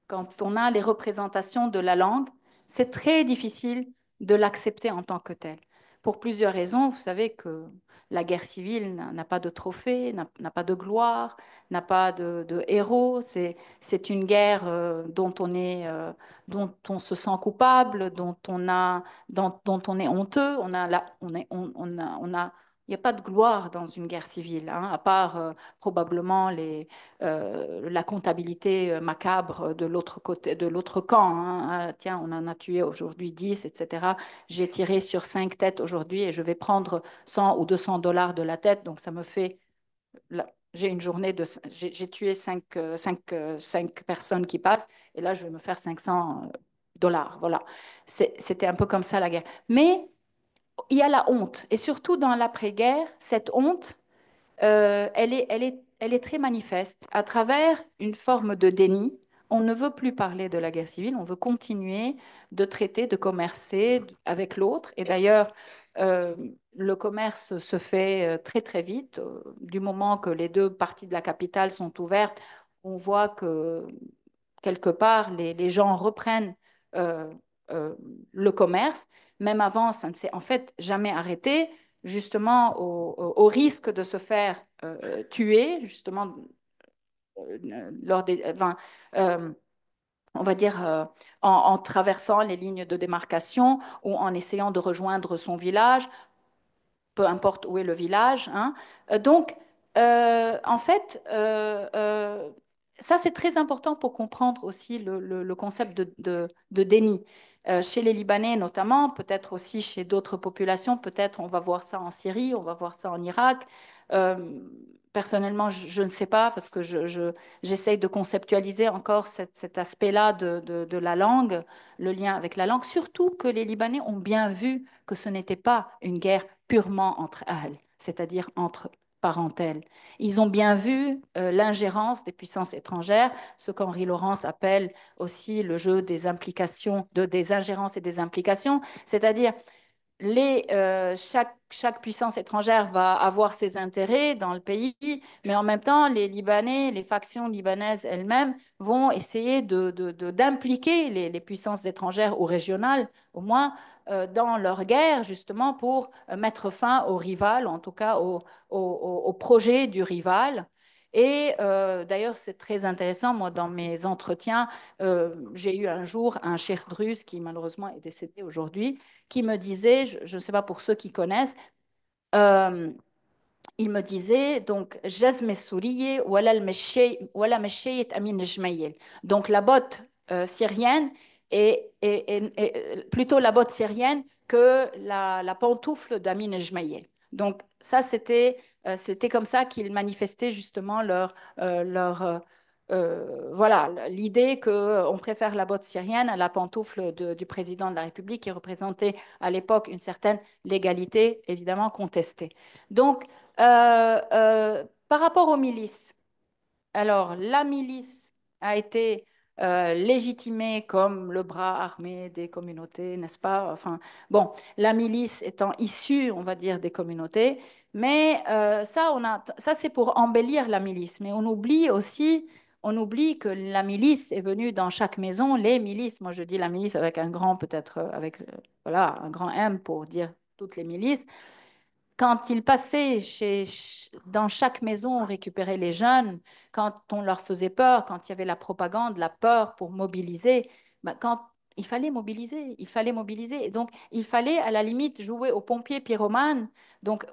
[SPEAKER 2] quand on a les représentations de la langue, c'est très difficile de l'accepter en tant que tel. Pour plusieurs raisons, vous savez que la guerre civile n'a pas de trophée, n'a pas de gloire, n'a pas de héros. C'est une guerre dont on se sent coupable, dont on est honteux. On a, la- on a, il n'y a pas de gloire dans une guerre civile, hein, à part probablement la comptabilité macabre de l'autre côté, de l'autre camp, hein. Ah, tiens, on en a tué aujourd'hui 10, etc. J'ai tiré sur 5 têtes aujourd'hui et je vais prendre 100 ou 200 dollars de la tête. Donc, ça me fait. J'ai une journée de. J'ai tué 5 personnes qui passent et là, je vais me faire 500 dollars. Voilà. C'était un peu comme ça la guerre. Mais il y a la honte. Et surtout dans l'après-guerre, cette honte elle est très manifeste. À travers une forme de déni, on ne veut plus parler de la guerre civile, on veut continuer de traiter, de commercer avec l'autre. Et d'ailleurs, euh, le commerce se fait très très vite. Du moment que les deux parties de la capitale sont ouvertes, on voit que quelque part, les gens reprennent euh, euh, le commerce. Même avant, ça ne s'est en fait jamais arrêté, justement au risque de se faire tuer, justement, lors des, enfin, euh, on va dire, en traversant les lignes de démarcation ou en essayant de rejoindre son village peu importe où est le village, hein. Donc, en fait, ça c'est très important pour comprendre aussi le concept de déni. Chez les Libanais notamment, peut-être aussi chez d'autres populations, peut-être on va voir ça en Syrie, on va voir ça en Irak. Euh, Personnellement, je ne sais pas parce que j'essaye de conceptualiser encore cet aspect-là de la langue, le lien avec la langue, surtout que les Libanais ont bien vu que ce n'était pas une guerre purement entre ahl, c'est-à-dire entre parentèles. Ils ont bien vu l'ingérence des puissances étrangères, ce qu'Henri Laurence appelle aussi le jeu des implications, des ingérences et des implications, c'est-à-dire chaque puissance étrangère va avoir ses intérêts dans le pays, mais en même temps, les Libanais, les factions libanaises elles-mêmes vont essayer d'impliquer les puissances étrangères ou régionales, au moins, dans leur guerre, justement pour mettre fin au rival, en tout cas au projet du rival. Et d'ailleurs, c'est très intéressant. Moi, dans mes entretiens, j'ai eu un jour un cheikh druze qui malheureusement est décédé aujourd'hui, qui me disait, je ne sais pas pour ceux qui connaissent, euh, il me disait donc جزمة السورية ولا مشيت أمين الجميل. Donc la botte syrienne est plutôt la botte syrienne que la pantoufle d'Amin Jmaïel. Donc ça c'était comme ça qu'ils manifestaient justement voilà, l'idée qu'on préfère la botte syrienne à la pantoufle du président de la République qui représentait à l'époque une certaine légalité évidemment contestée. Donc par rapport aux milices, alors la milice a été légitimée comme le bras armé des communautés, n'est-ce pas? Enfin, bon, la milice étant issue, on va dire, des communautés, mais ça c'est pour embellir la milice. Mais on oublie aussi, on oublie que la milice est venue dans chaque maison. Les milices, moi je dis la milice avec un grand, peut-être avec, voilà, un grand M pour dire toutes les milices quand ils passaient dans chaque maison, on récupérait les jeunes, quand on leur faisait peur, quand il y avait la propagande, la peur pour mobiliser, ben, quand il fallait mobiliser, il fallait mobiliser. Et donc, il fallait à la limite jouer aux pompiers pyromanes, donc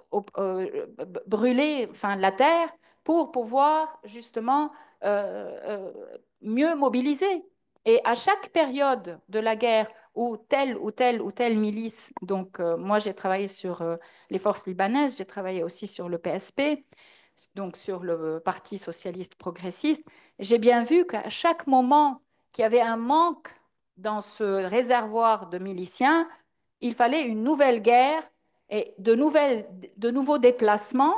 [SPEAKER 2] brûler enfin, la terre pour pouvoir justement euh, mieux mobiliser. Et à chaque période de la guerre où telle ou telle ou telle milice, donc moi j'ai travaillé sur les forces libanaises, j'ai travaillé aussi sur le PSP, donc sur le Parti socialiste progressiste. J'ai bien vu qu'à chaque moment qu'il y avait un manque dans ce réservoir de miliciens, il fallait une nouvelle guerre et de nouveaux déplacements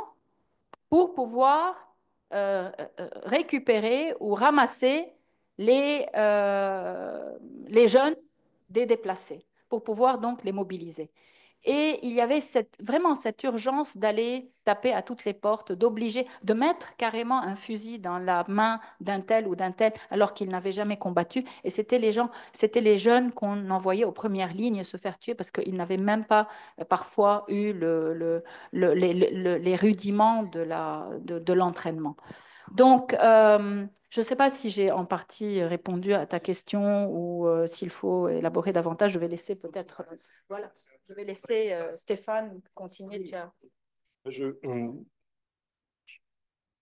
[SPEAKER 2] pour pouvoir récupérer ou ramasser les jeunes des déplacés, pour pouvoir donc les mobiliser. Et il y avait vraiment cette urgence d'aller taper à toutes les portes, d'obliger, de mettre carrément un fusil dans la main d'un tel ou d'un tel alors qu'il n'avait jamais combattu. Et c'était les jeunes qu'on envoyait aux premières lignes se faire tuer parce qu'ils n'avaient même pas parfois eu les rudiments de l'entraînement. Donc, je ne sais pas si j'ai en partie répondu à ta question ou s'il faut élaborer davantage. Je vais laisser peut-être, voilà, je vais laisser Stéphane continuer.
[SPEAKER 3] Je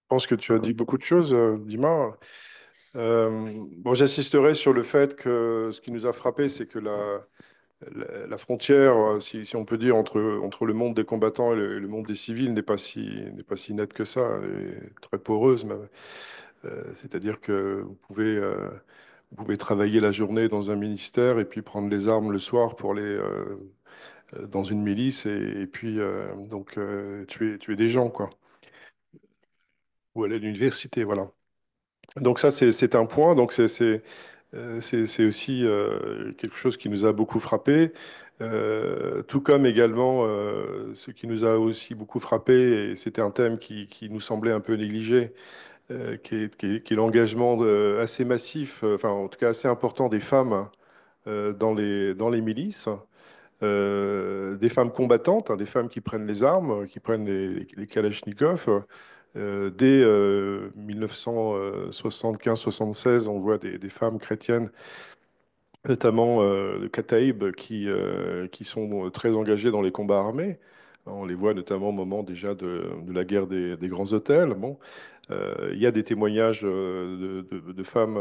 [SPEAKER 3] pense que tu as dit beaucoup de choses, Dima. Bon, j'insisterai sur le fait que ce qui nous a frappé, c'est que la frontière, si on peut dire, entre le monde des combattants et le monde des civils n'est pas si nette que ça. Elle est très poreuse même. C'est-à-dire que vous pouvez travailler la journée dans un ministère et puis prendre les armes le soir pour aller dans une milice et puis tuer des gens, quoi. Ou aller à l'université, voilà. Donc ça, c'est un point. Donc c'est aussi quelque chose qui nous a beaucoup frappé. Tout comme également ce qui nous a aussi beaucoup frappé, et c'était un thème qui nous semblait un peu négligé, qui est l'engagement assez massif, enfin en tout cas assez important des femmes dans les milices. Des femmes combattantes, hein, des femmes qui prennent les armes, qui prennent les kalachnikovs. Dès 1975-76, on voit des femmes chrétiennes, notamment de Kataïb, qui sont très engagées dans les combats armés. On les voit notamment au moment déjà de la guerre des grands hôtels. Bon, il y a des témoignages de femmes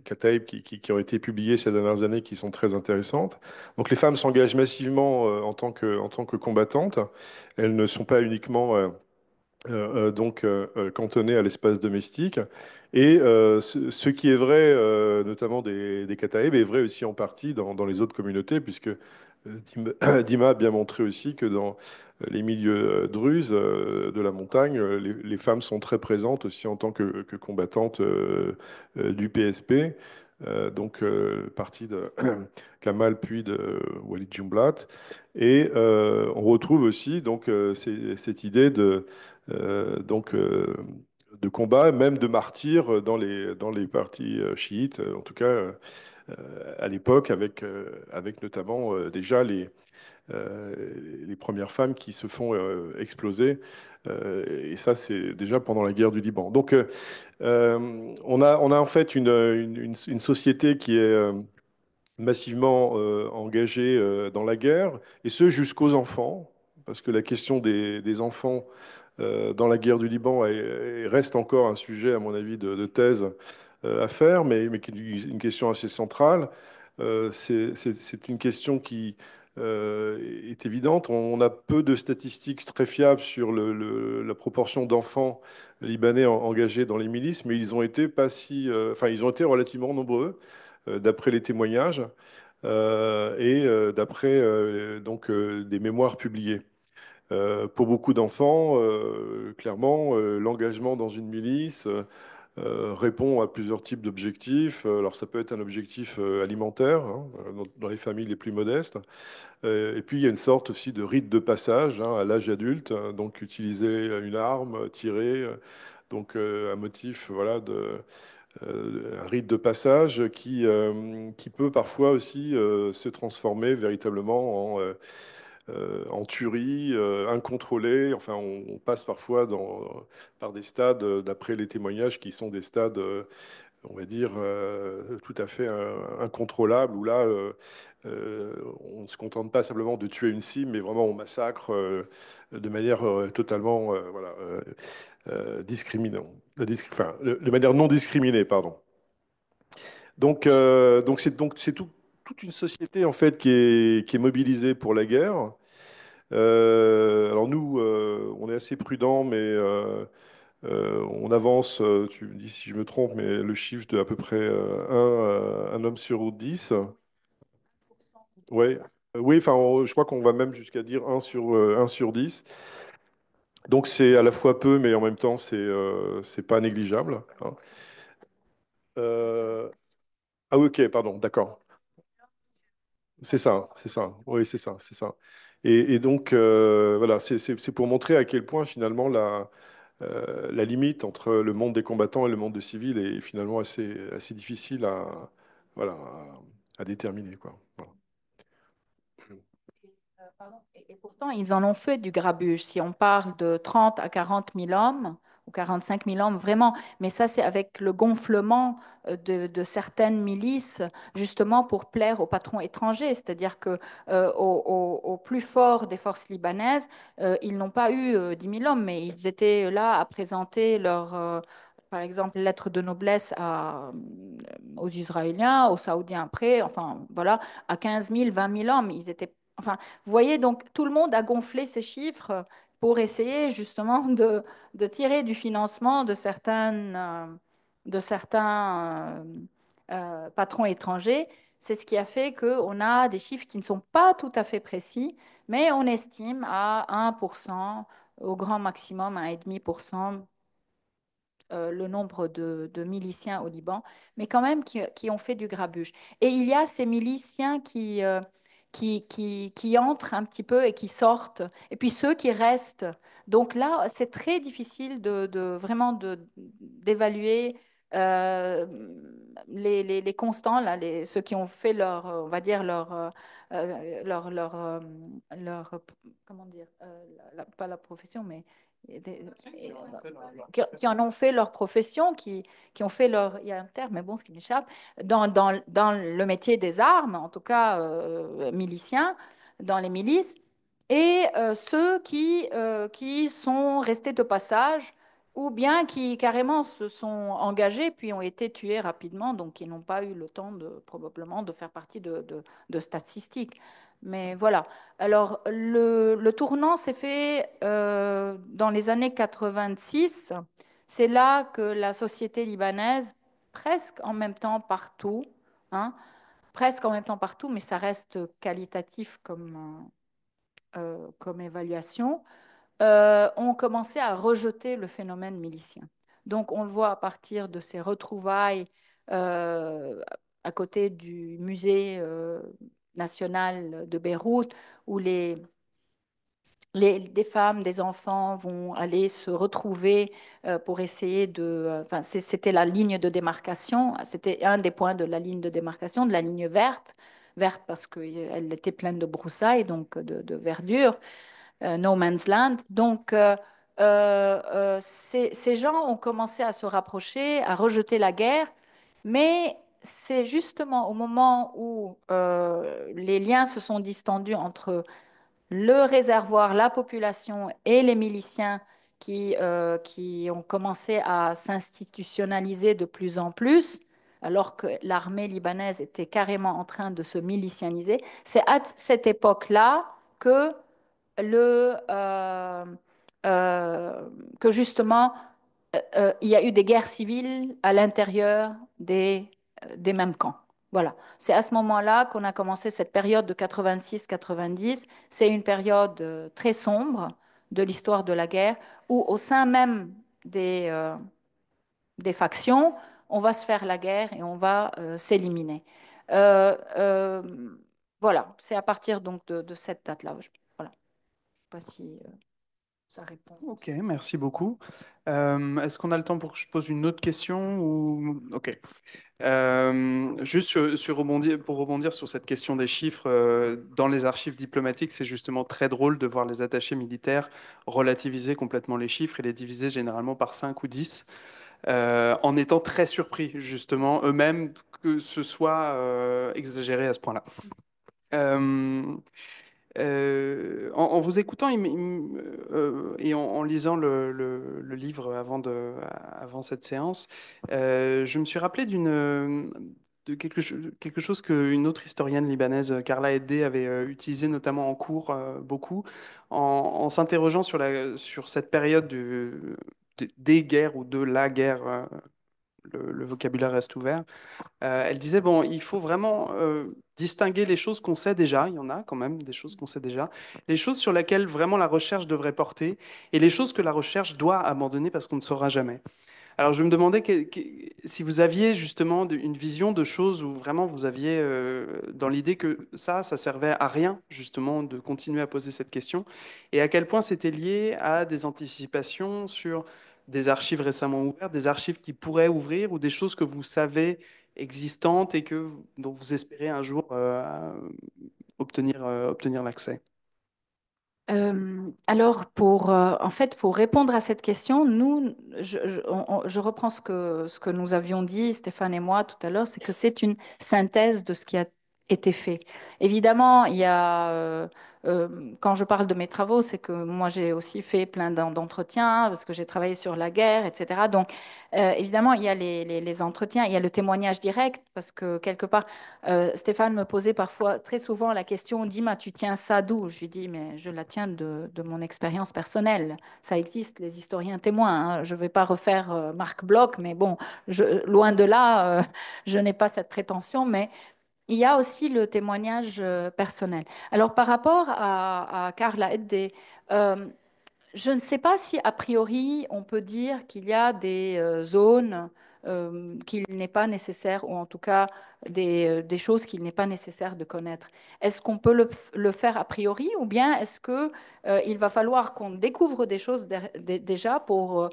[SPEAKER 3] Kataïb qui ont été publiés ces dernières années qui sont très intéressantes. Donc les femmes s'engagent massivement en tant que combattantes. Elles ne sont pas uniquement cantonnées à l'espace domestique. Et ce qui est vrai, notamment des Kataeb, est vrai aussi en partie dans les autres communautés, puisque Dima a bien montré aussi que dans les milieux druzes de la montagne, les femmes sont très présentes aussi en tant que combattantes du PSP. Partie de Kamal puis de Walid Jumblat. Et on retrouve aussi cette idée de combat, même de martyrs dans les partis chiites, en tout cas à l'époque, avec notamment déjà euh, les premières femmes qui se font exploser. Et ça, c'est déjà pendant la guerre du Liban. On a en fait une société qui est massivement engagée dans la guerre, et ce jusqu'aux enfants, parce que la question des enfants dans la guerre du Liban et reste encore un sujet, à mon avis, de thèse à faire, mais qui est une question assez centrale. C'est une question qui est évidente. On a peu de statistiques très fiables sur la proportion d'enfants libanais engagés dans les milices, mais ils ont été pas si, enfin, ils ont été relativement nombreux, d'après les témoignages et d'après des mémoires publiées. Pour beaucoup d'enfants, clairement, l'engagement dans une milice répond à plusieurs types d'objectifs. Alors ça peut être un objectif alimentaire, hein, dans les familles les plus modestes. Et puis il y a une sorte aussi de rite de passage, hein, à l'âge adulte, hein, donc utiliser une arme, tirer, donc un motif, voilà, un rite de passage qui peut parfois aussi se transformer véritablement en tuerie incontrôlée. Enfin, on passe parfois par des stades, d'après les témoignages, qui sont des stades, on va dire, tout à fait incontrôlables, où là, on ne se contente pas simplement de tuer une cible, mais vraiment on massacre de manière totalement voilà, discriminante, enfin, de manière non discriminée, pardon. Donc c'est toute une société en fait qui est mobilisée pour la guerre. Alors nous, on est assez prudent, mais on avance, tu me dis si je me trompe, mais le chiffre de à peu près un homme sur 10. Ouais. Oui, enfin, je crois qu'on va même jusqu'à dire un sur 10. Donc c'est à la fois peu, mais en même temps, c'est pas négligeable, hein. Euh, ah oui, ok, pardon, d'accord. C'est ça, c'est ça. Oui, c'est ça, c'est ça. Et donc, voilà, c'est pour montrer à quel point finalement la limite entre le monde des combattants et le monde des civils est finalement assez difficile voilà, à déterminer, quoi. Voilà.
[SPEAKER 2] Pardon. Et pourtant, ils en ont fait du grabuge. Si on parle de 30 à 40 000 hommes ou 45 000 hommes, vraiment. Mais ça, c'est avec le gonflement de certaines milices, justement pour plaire aux patrons étrangers. C'est-à-dire que au plus fort des forces libanaises, ils n'ont pas eu 10 000 hommes, mais ils étaient là à présenter leur, par exemple, lettre de noblesse aux Israéliens, aux Saoudiens après, enfin voilà, à 15 000, 20 000 hommes. Ils étaient, enfin, vous voyez, donc tout le monde a gonflé ces chiffres pour essayer justement de tirer du financement de certains patrons étrangers. C'est ce qui a fait qu'on a des chiffres qui ne sont pas tout à fait précis, mais on estime à 1%, au grand maximum 1,5%, le nombre de miliciens au Liban, mais quand même qui ont fait du grabuge. Et il y a ces miliciens qui entrent un petit peu et qui sortent, et puis ceux qui restent. Donc là, c'est très difficile vraiment d'évaluer euh, les constants, là, ceux qui ont fait leur, on va dire, leur, comment dire, pas la profession, mais qui en ont fait leur profession, qui ont fait leur, il y a un terme, mais bon, ce qui m'échappe, dans le métier des armes, en tout cas miliciens, dans les milices, et ceux qui sont restés de passage ou bien qui carrément se sont engagés puis ont été tués rapidement, donc qui n'ont pas eu le temps probablement de faire partie de statistiques. Mais voilà. Alors, le tournant s'est fait dans les années 86. C'est là que la société libanaise, presque en même temps partout, hein, presque en même temps partout, mais ça reste qualitatif comme évaluation, ont commencé à rejeter le phénomène milicien. Donc, on le voit à partir de ces retrouvailles euh, à côté du musée national de Beyrouth, où des femmes, des enfants vont aller se retrouver pour essayer enfin, c'était la ligne de démarcation, c'était un des points de la ligne de démarcation, de la ligne verte, verte parce qu'elle était pleine de broussailles, donc verdure, no man's land. Donc, ces gens ont commencé à se rapprocher, à rejeter la guerre, mais c'est justement au moment où les liens se sont distendus entre le réservoir, la population et les miliciens qui ont commencé à s'institutionnaliser de plus en plus, alors que l'armée libanaise était carrément en train de se milicianiser. C'est à cette époque-là que le, euh, euh, que justement il y a eu des guerres civiles à l'intérieur des mêmes camps. Voilà. C'est à ce moment-là qu'on a commencé cette période de 86-90. C'est une période très sombre de l'histoire de la guerre où au sein même des factions, on va se faire la guerre et on va s'éliminer. Euh, euh, voilà, c'est à partir donc de cette date-là. Voilà. Je ne sais pas si ça répond.
[SPEAKER 1] Ok, merci beaucoup. Est-ce qu'on a le temps pour que je pose une autre question ou... Ok. Juste pour rebondir sur cette question des chiffres, dans les archives diplomatiques, c'est justement très drôle de voir les attachés militaires relativiser complètement les chiffres et les diviser généralement par 5 ou 10, en étant très surpris justement eux-mêmes que ce soit exagéré à ce point-là. Euh, en vous écoutant et en lisant le livre avant cette séance, je me suis rappelé de quelque chose qu'une autre historienne libanaise, Carla Eddé, avait utilisé notamment en cours beaucoup, en s'interrogeant sur cette période des guerres ou de la guerre. Le vocabulaire reste ouvert. Elle disait, bon, il faut vraiment distinguer les choses qu'on sait déjà, il y en a quand même des choses qu'on sait déjà, les choses sur lesquelles vraiment la recherche devrait porter, et les choses que la recherche doit abandonner parce qu'on ne saura jamais. Alors je me demandais si vous aviez justement une vision de choses où vraiment vous aviez dans l'idée que ça servait à rien justement de continuer à poser cette question, et à quel point c'était lié à des anticipations sur des archives récemment ouvertes, des archives qui pourraient ouvrir, ou des choses que vous savez existantes et dont vous espérez un jour obtenir l'accès.
[SPEAKER 2] Alors, en fait, pour répondre à cette question, nous, je reprends ce que nous avions dit, Stéphane et moi, tout à l'heure, c'est que c'est une synthèse de ce qui a été fait. Évidemment, quand je parle de mes travaux, c'est que moi, j'ai aussi fait plein d'entretiens, parce que j'ai travaillé sur la guerre, etc. Donc, évidemment, il y a les entretiens, il y a le témoignage direct, parce que quelque part, Stéphane me posait parfois, très souvent, la question, Dima, tu tiens ça d'où? Je lui dis, mais je la tiens de mon expérience personnelle. Ça existe, les historiens témoins, hein. Je ne vais pas refaire Marc Bloch, mais bon, loin de là, je n'ai pas cette prétention, mais il y a aussi le témoignage personnel. Alors, par rapport à Carla Edde, euh, je ne sais pas si a priori on peut dire qu'il y a des zones qu'il n'est pas nécessaire, ou en tout cas des choses qu'il n'est pas nécessaire de connaître. Est-ce qu'on peut le faire a priori, ou bien est-ce que il va falloir qu'on découvre des choses déjà pour...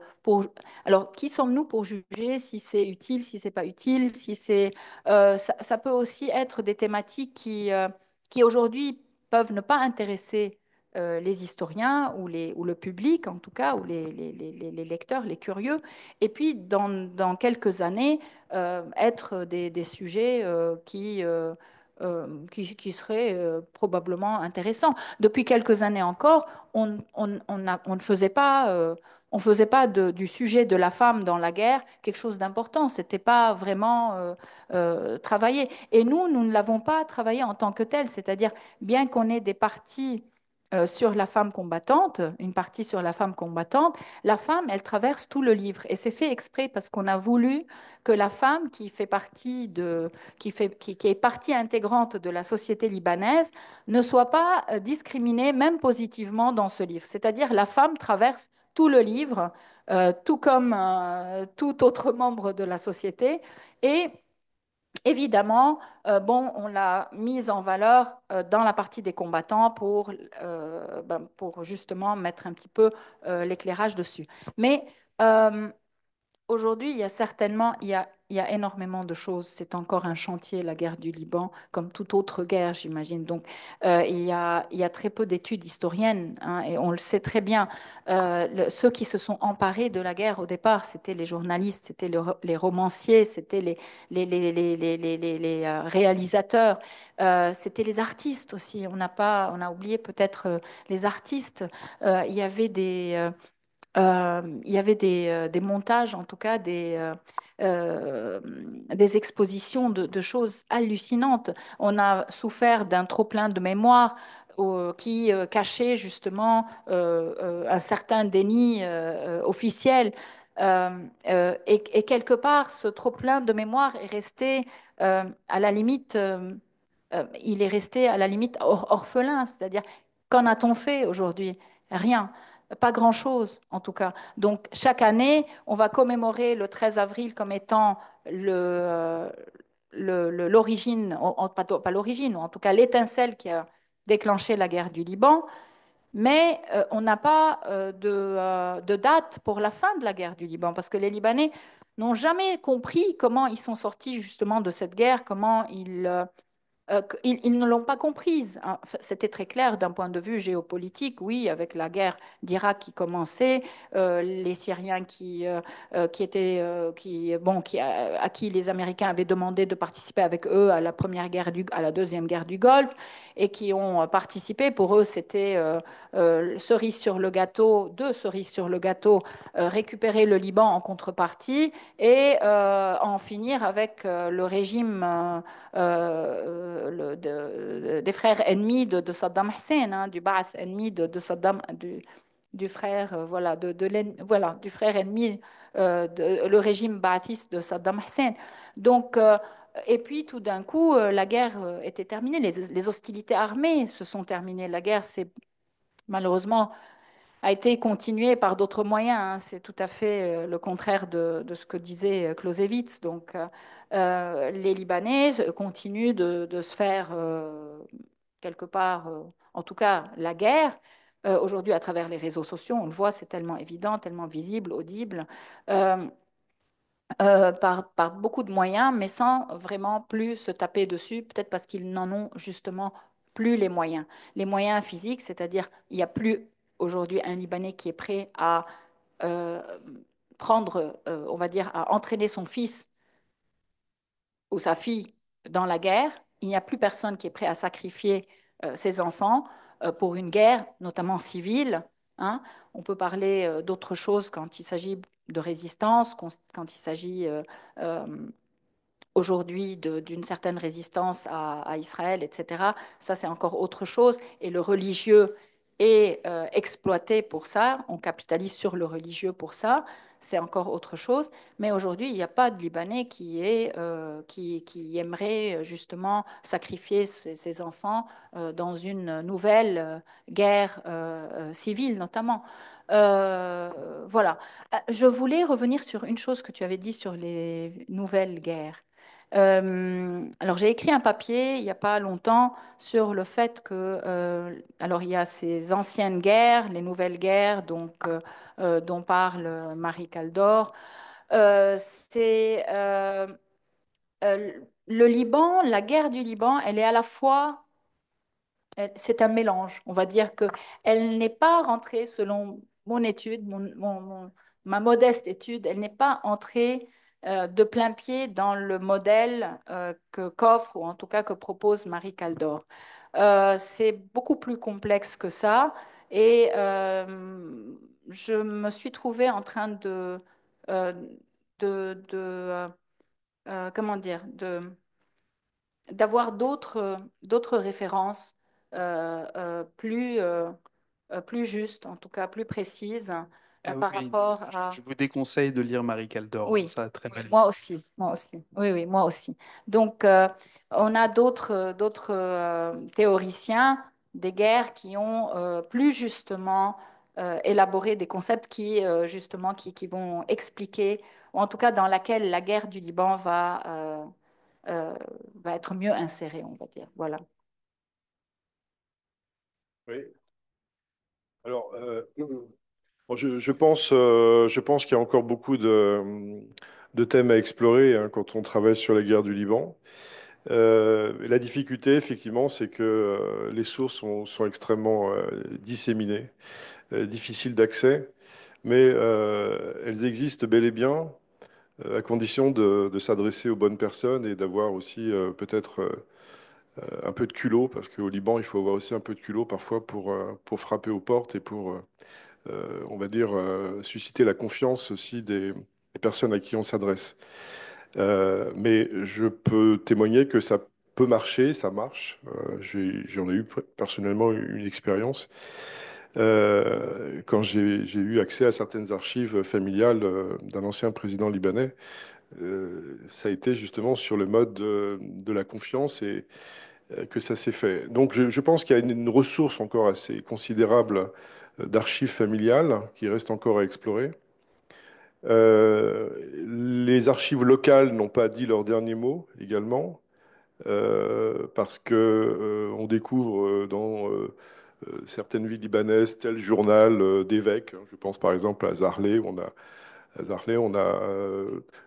[SPEAKER 2] Alors, qui sommes-nous pour juger si c'est utile, si c'est pas utile, si c'est... ça peut aussi être des thématiques qui aujourd'hui peuvent ne pas intéresser les historiens ou le public, en tout cas, ou les lecteurs, les curieux, et puis dans quelques années, être des sujets qui seraient probablement intéressants. Depuis quelques années encore, on ne faisait pas... on faisait pas du sujet de la femme dans la guerre quelque chose d'important. C'était pas vraiment travaillé. Et nous ne l'avons pas travaillé en tant que tel. C'est-à-dire, bien qu'on ait des parties sur la femme combattante, une partie sur la femme combattante, la femme, elle traverse tout le livre. Et c'est fait exprès parce qu'on a voulu que la femme qui fait partie qui est partie intégrante de la société libanaise ne soit pas discriminée, même positivement, dans ce livre. C'est-à-dire, la femme traverse tout le livre, tout comme tout autre membre de la société. Et évidemment, bon, on l'a mise en valeur dans la partie des combattants pour justement mettre un petit peu l'éclairage dessus. Mais aujourd'hui, il y a énormément de choses. C'est encore un chantier, la guerre du Liban, comme toute autre guerre, j'imagine. Donc, il y a très peu d'études historiennes, hein, et on le sait très bien. Ceux qui se sont emparés de la guerre au départ, c'était les journalistes, c'était les romanciers, c'était les réalisateurs, c'était les artistes aussi. On a oublié peut-être les artistes. Il y avait il y avait des montages, en tout cas euh, des expositions de choses hallucinantes. On a souffert d'un trop-plein de mémoire qui cachait justement un certain déni officiel. Et quelque part, ce trop-plein de mémoire est resté à la limite, il est resté à la limite orphelin, c'est-à-dire qu'en a-t-on fait aujourd'hui? Rien. Pas grand-chose, en tout cas. Donc, chaque année, on va commémorer le 13 avril comme étant l'origine, pas l'origine, ou en tout cas l'étincelle qui a déclenché la guerre du Liban, mais on n'a pas de date pour la fin de la guerre du Liban, parce que les Libanais n'ont jamais compris comment ils sont sortis justement de cette guerre, comment ils ne l'ont pas comprise, hein. C'était très clair d'un point de vue géopolitique, oui, avec la guerre d'Irak qui commençait, les Syriens qui étaient, bon, à qui les Américains avaient demandé de participer avec eux à la à la deuxième guerre du Golfe, et qui ont participé. Pour eux, c'était cerise sur le gâteau, deux cerises sur le gâteau, récupérer le Liban en contrepartie et en finir avec le régime. Des frères ennemis de Saddam Hussein, hein, du Ba'ath ennemi de Saddam, du frère, voilà, voilà, du frère ennemi, le régime ba'athiste de Saddam Hussein. Donc, et puis tout d'un coup, la guerre était terminée, les hostilités armées se sont terminées. La guerre, c'est malheureusement a été continuée par d'autres moyens, hein. C'est tout à fait le contraire de ce que disait Clausewitz. Donc, les Libanais continuent de se faire quelque part, en tout cas, la guerre. Aujourd'hui, à travers les réseaux sociaux, on le voit, c'est tellement évident, tellement visible, audible. Euh, par beaucoup de moyens, mais sans vraiment plus se taper dessus, peut-être parce qu'ils n'en ont justement plus les moyens. Les moyens physiques, c'est-à-dire il n'y a plus aujourd'hui un Libanais qui est prêt à euh, prendre, on va dire, à entraîner son fils ou sa fille dans la guerre. Il n'y a plus personne qui est prêt à sacrifier ses enfants pour une guerre, notamment civile, hein. On peut parler d'autres choses quand il s'agit de résistance, quand il s'agit euh, aujourd'hui d'une certaine résistance à Israël, etc. Ça, c'est encore autre chose. Et le religieux est exploité pour ça. On capitalise sur le religieux pour ça. C'est encore autre chose. Mais aujourd'hui, il n'y a pas de Libanais qui aimerait justement sacrifier ses enfants dans une nouvelle guerre civile, notamment. Voilà. Je voulais revenir sur une chose que tu avais dit sur les nouvelles guerres. Alors, j'ai écrit un papier il n'y a pas longtemps sur le fait que, alors, il y a ces anciennes guerres, les nouvelles guerres, donc, dont parle Marie Caldor. C'est le Liban, la guerre du Liban, elle est à la fois c'est un mélange. On va dire que elle n'est pas rentrée, selon mon étude, ma modeste étude, elle n'est pas entrée de plein pied dans le modèle que qu'offre, ou en tout cas que propose Marie Caldor. C'est beaucoup plus complexe que ça. Et je me suis trouvée en train euh, comment dire, d'avoir d'autres références plus justes, en tout cas plus précises,
[SPEAKER 1] Ah
[SPEAKER 2] par
[SPEAKER 1] oui,
[SPEAKER 2] rapport à...
[SPEAKER 1] je vous déconseille de lire Marie Caldor, hein,
[SPEAKER 2] Oui,
[SPEAKER 1] ça a très mal.
[SPEAKER 2] moi aussi, moi aussi. Oui, oui, moi aussi. Donc, on a d'autres théoriciens des guerres qui ont plus justement élaboré des concepts qui, justement, qui vont expliquer, ou en tout cas dans laquelle la guerre du Liban euh, va être mieux insérée, on va dire. Voilà.
[SPEAKER 3] Oui. Alors, bon, je pense qu'il y a encore beaucoup de thèmes à explorer, hein, quand on travaille sur la guerre du Liban. La difficulté, effectivement, c'est que les sources sont extrêmement disséminées, difficiles d'accès, mais elles existent bel et bien, à condition de s'adresser aux bonnes personnes et d'avoir aussi peut-être un peu de culot, parce qu'au Liban, il faut avoir aussi un peu de culot parfois pour frapper aux portes et pour on va dire, susciter la confiance aussi des personnes à qui on s'adresse. Mais je peux témoigner que ça peut marcher, ça marche. J'en ai eu personnellement une expérience. Quand j'ai eu accès à certaines archives familiales d'un ancien président libanais, ça a été justement sur le mode de la confiance et que ça s'est fait. Donc je pense qu'il y a une ressource encore assez considérable d'archives familiales qui reste encore à explorer. Euh, les archives locales n'ont pas dit leur dernier mot également, parce que on découvre certaines villes libanaises tel journal d'évêques. Je pense par exemple à Zarlé, où à Zarlé, on a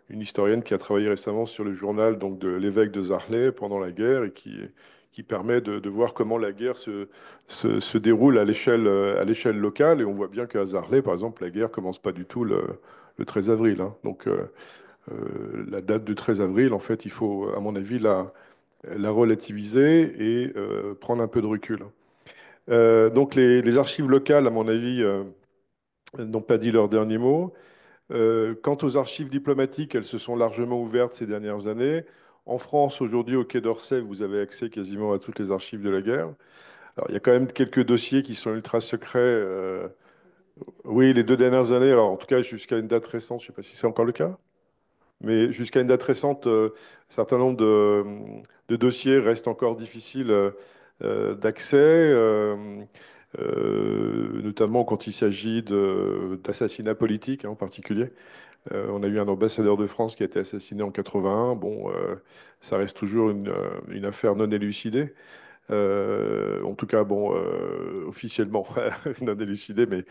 [SPEAKER 3] une historienne qui a travaillé récemment sur le journal donc, de l'évêque de Zarlé pendant la guerre et qui permet de voir comment la guerre se déroule à l'échelle locale. Et on voit bien qu'à Zarlé, par exemple, la guerre commence pas du tout le 13 avril. Hein. Donc la date du 13 avril, en fait, il faut, à mon avis, la relativiser et prendre un peu de recul. Donc les archives locales, à mon avis, n'ont pas dit leur dernier mot. Quant aux archives diplomatiques, elles se sont largement ouvertes ces dernières années. En France, aujourd'hui, au Quai d'Orsay, vous avez accès quasiment à toutes les archives de la guerre. Alors, il y a quand même quelques dossiers qui sont ultra secrets. Oui, les 2 dernières années, alors en tout cas jusqu'à une date récente, je ne sais pas si c'est encore le cas, mais jusqu'à une date récente, un certain nombre de dossiers restent encore difficiles d'accès, notamment quand il s'agit d'assassinats politiques hein, en particulier. On a eu un ambassadeur de France qui a été assassiné en 81. Bon, ça reste toujours une affaire non élucidée. En tout cas, bon, officiellement non élucidée, mais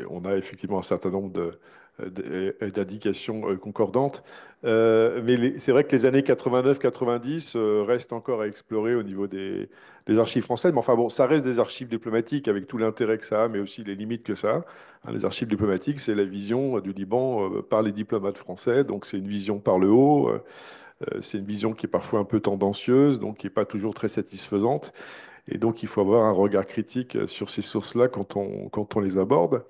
[SPEAKER 3] on a effectivement un certain nombre d'indications concordantes. Mais c'est vrai que les années 89-90 restent encore à explorer au niveau des archives françaises. Mais enfin bon, ça reste des archives diplomatiques avec tout l'intérêt que ça a, mais aussi les limites que ça a. Hein, les archives diplomatiques, c'est la vision du Liban par les diplomates français. Donc c'est une vision par le haut. C'est une vision qui est parfois un peu tendancieuse, donc qui n'est pas toujours très satisfaisante. Et donc il faut avoir un regard critique sur ces sources-là quand on les aborde.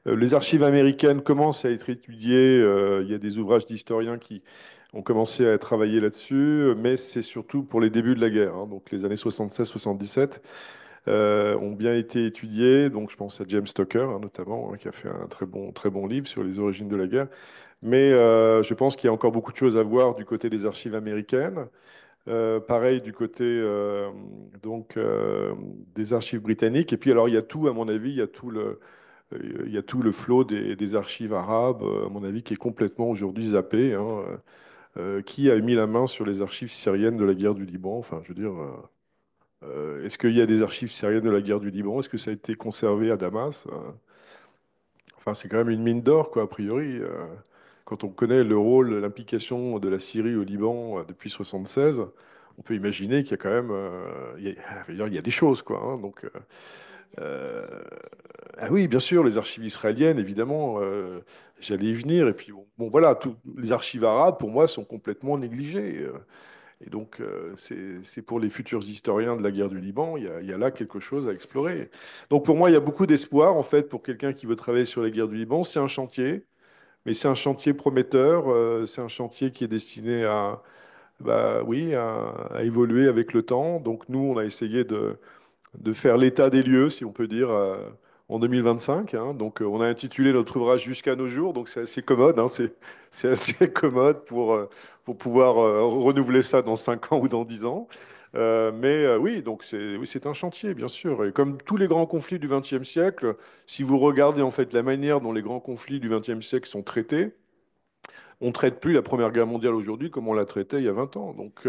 [SPEAKER 3] Les archives américaines commencent à être étudiées. Il y a des ouvrages d'historiens qui ont commencé à travailler là-dessus, mais c'est surtout pour les débuts de la guerre. Hein. Donc les années 76-77 ont bien été étudiées. Donc je pense à James Stoker hein, notamment, hein, qui a fait un très bon livre sur les origines de la guerre. Mais je pense qu'il y a encore beaucoup de choses à voir du côté des archives américaines. Pareil du côté donc des archives britanniques. Et puis alors il y a tout, à mon avis, il y a tout le flot des archives arabes, à mon avis, qui est complètement aujourd'hui zappé. Hein. Qui a mis la main sur les archives syriennes de la guerre du Liban? Enfin, je veux dire, est-ce qu'il y a des archives syriennes de la guerre du Liban? Est-ce que ça a été conservé à Damas? Enfin, c'est quand même une mine d'or, quoi, a priori. Quand on connaît le rôle, l'implication de la Syrie au Liban depuis 76, on peut imaginer qu'il y a quand même, il y a des choses, quoi. Hein. Donc, euh, ah oui, bien sûr, les archives israéliennes, évidemment, j'allais y venir. Et puis, voilà, les archives arabes, pour moi, sont complètement négligées. Et donc, c'est pour les futurs historiens de la guerre du Liban, il y a là quelque chose à explorer. Donc, pour moi, il y a beaucoup d'espoir, en fait, pour quelqu'un qui veut travailler sur la guerre du Liban. C'est un chantier, mais c'est un chantier prometteur. C'est un chantier qui est destiné bah, oui, à évoluer avec le temps. Donc, nous, on a essayé de faire l'état des lieux, si on peut dire, en 2025. Hein. Donc, on a intitulé notre ouvrage Jusqu'à nos jours. Donc, c'est assez commode. Hein. C'est assez commode pour pouvoir renouveler ça dans 5 ans ou dans 10 ans. Mais oui, donc oui, c'est un chantier, bien sûr. Et comme tous les grands conflits du XXe siècle, si vous regardez en fait la manière dont les grands conflits du XXe siècle sont traités, on ne traite plus la Première Guerre mondiale aujourd'hui comme on la traitait il y a 20 ans. Donc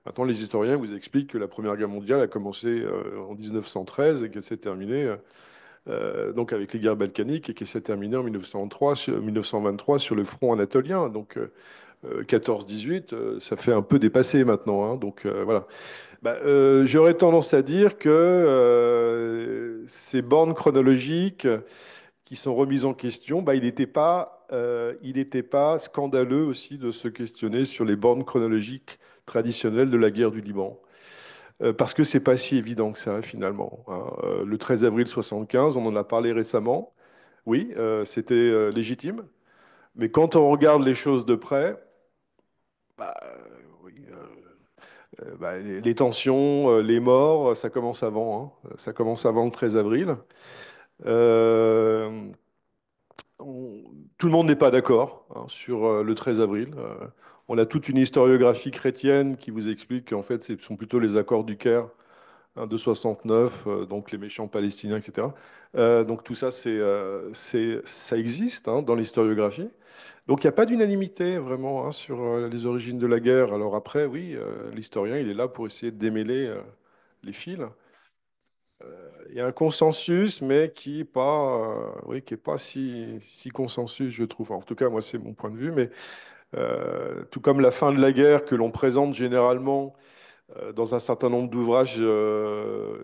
[SPEAKER 3] maintenant, les historiens vous expliquent que la Première Guerre mondiale a commencé en 1913 et qu'elle s'est terminée donc avec les guerres balkaniques et qu'elle s'est terminée en 1923 sur le front anatolien. Donc 14-18, ça fait un peu dépassé maintenant. Hein. Donc voilà. Bah, j'aurais tendance à dire que ces bornes chronologiques qui sont remises en question, bah, il n'était pas scandaleux aussi de se questionner sur les bornes chronologiques traditionnelles de la guerre du Liban. parce que c'est pas si évident que ça finalement, hein. Le 13 avril 75, on en a parlé récemment. Oui, c'était légitime, mais quand on regarde les choses de près, bah, oui, bah, les tensions, les morts, ça commence avant, hein. Ça commence avant le 13 avril. Euh, on- Tout le monde n'est pas d'accord, hein, sur le 13 avril. On a toute une historiographie chrétienne qui vous explique qu'en fait, ce sont plutôt les accords du Caire, hein, de 69, donc les méchants palestiniens, etc. Donc tout ça, ça existe, hein, dans l'historiographie. Donc il n'y a pas d'unanimité vraiment, hein, sur les origines de la guerre. Alors après, oui, l'historien, il est là pour essayer de démêler les fils. Il y a un consensus, mais qui n'est pas, oui, qui est pas si consensus, je trouve. En tout cas, moi, c'est mon point de vue. Mais tout comme la fin de la guerre que l'on présente généralement dans un certain nombre d'ouvrages,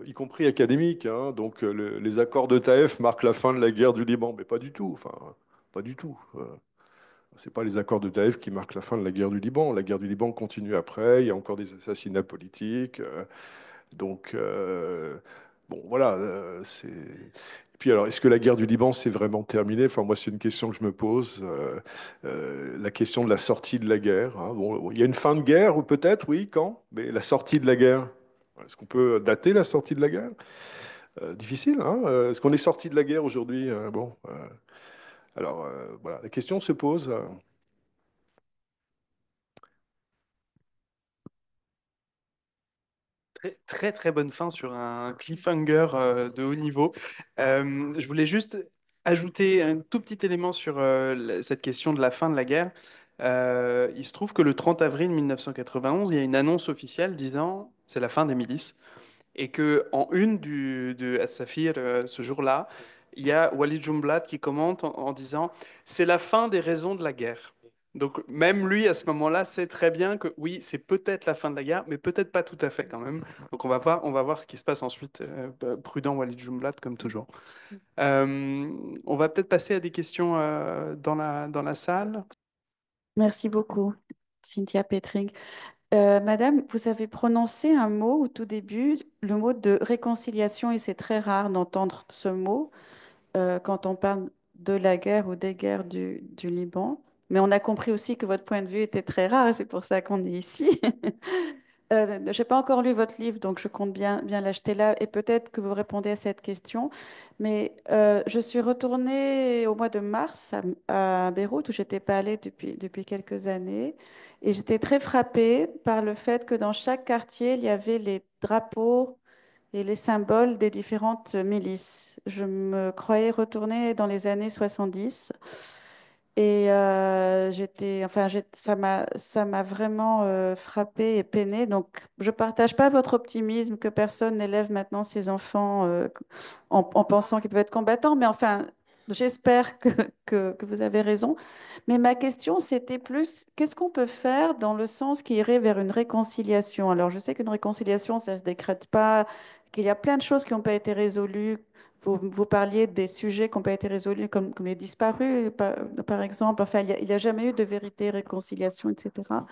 [SPEAKER 3] y compris académiques, hein. Donc les accords de Taïf marquent la fin de la guerre du Liban, mais pas du tout. Enfin, pas du tout. C'est pas les accords de Taïf qui marquent la fin de la guerre du Liban. La guerre du Liban continue après. Il y a encore des assassinats politiques. Donc, bon, voilà. Et puis, alors, est-ce que la guerre du Liban, c'est vraiment terminé? Enfin, moi, c'est une question que je me pose. La question de la sortie de la guerre, hein. Bon, il y a une fin de guerre, ou peut-être, oui, quand? Mais la sortie de la guerre, est-ce qu'on peut dater la sortie de la guerre? Difficile, hein? Est-ce qu'on est sorti de la guerre aujourd'hui? Bon, alors, voilà, la question se pose.
[SPEAKER 1] Très, très, très bonne fin sur un cliffhanger de haut niveau. Je voulais juste ajouter un tout petit élément sur cette question de la fin de la guerre. Il se trouve que le 30 avril 1991, il y a une annonce officielle disant c'est la fin des milices. Et que en une de As-Safir, ce jour-là, il y a Walid Jumblat qui commente en disant c'est la fin des raisons de la guerre. Donc même lui à ce moment-là sait très bien que oui, c'est peut-être la fin de la guerre, mais peut-être pas tout à fait quand même. Donc on va voir ce qui se passe ensuite. Prudent Walid Jumblat comme toujours. On va peut-être passer à des questions dans la salle.
[SPEAKER 2] Merci beaucoup, Cynthia Petring. Madame, vous avez prononcé un mot au tout début, le mot de réconciliation, et c'est très rare d'entendre ce mot quand on parle de la guerre ou des guerres du Liban. Mais on a compris aussi que votre point de vue était très rare, et c'est pour ça qu'on est ici. Je n'ai pas encore lu votre livre, donc je compte bien l'acheter là, et peut-être que vous répondez à cette question. Mais je suis retournée au mois de mars à Beyrouth, où j'étais pas allée depuis quelques années, et j'étais très frappée par le fait que dans chaque quartier, il y avait les drapeaux et les symboles des différentes milices. Je me croyais retournée dans les années 70. Et ça m'a vraiment frappée et peinée. Donc, je partage pas votre optimisme que personne n'élève maintenant ses enfants en pensant qu'ils peuvent être combattants. Mais enfin, j'espère que vous avez raison. Mais ma question, c'était plus, qu'est-ce qu'on peut faire dans le sens qui irait vers une réconciliation? Alors, je sais qu'une réconciliation, ça se décrète pas, qu'il y a plein de choses qui n'ont pas été résolues. Vous parliez des sujets qui n'ont pas été résolus, comme les disparus, par exemple. Enfin, il n'y a jamais eu de vérité, réconciliation, etc.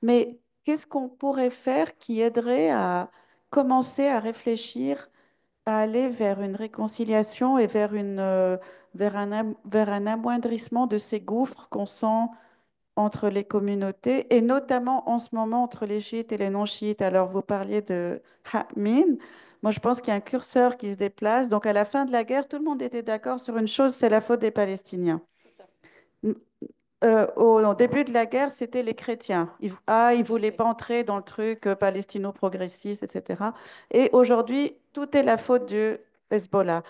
[SPEAKER 2] Mais qu'est-ce qu'on pourrait faire qui aiderait à commencer à réfléchir, à aller vers une réconciliation et vers un amoindrissement de ces gouffres qu'on sent entre les communautés, et notamment en ce moment entre les chiites et les non-chiites. Alors, vous parliez de Hamin. Moi, je pense qu'il y a un curseur qui se déplace. Donc, à la fin de la guerre, tout le monde était d'accord sur une chose, c'est la faute des Palestiniens. Au début de la guerre, c'était les chrétiens. Ils ne voulaient pas entrer dans le truc palestino-progressiste, etc. Et aujourd'hui, tout est la faute du Hezbollah.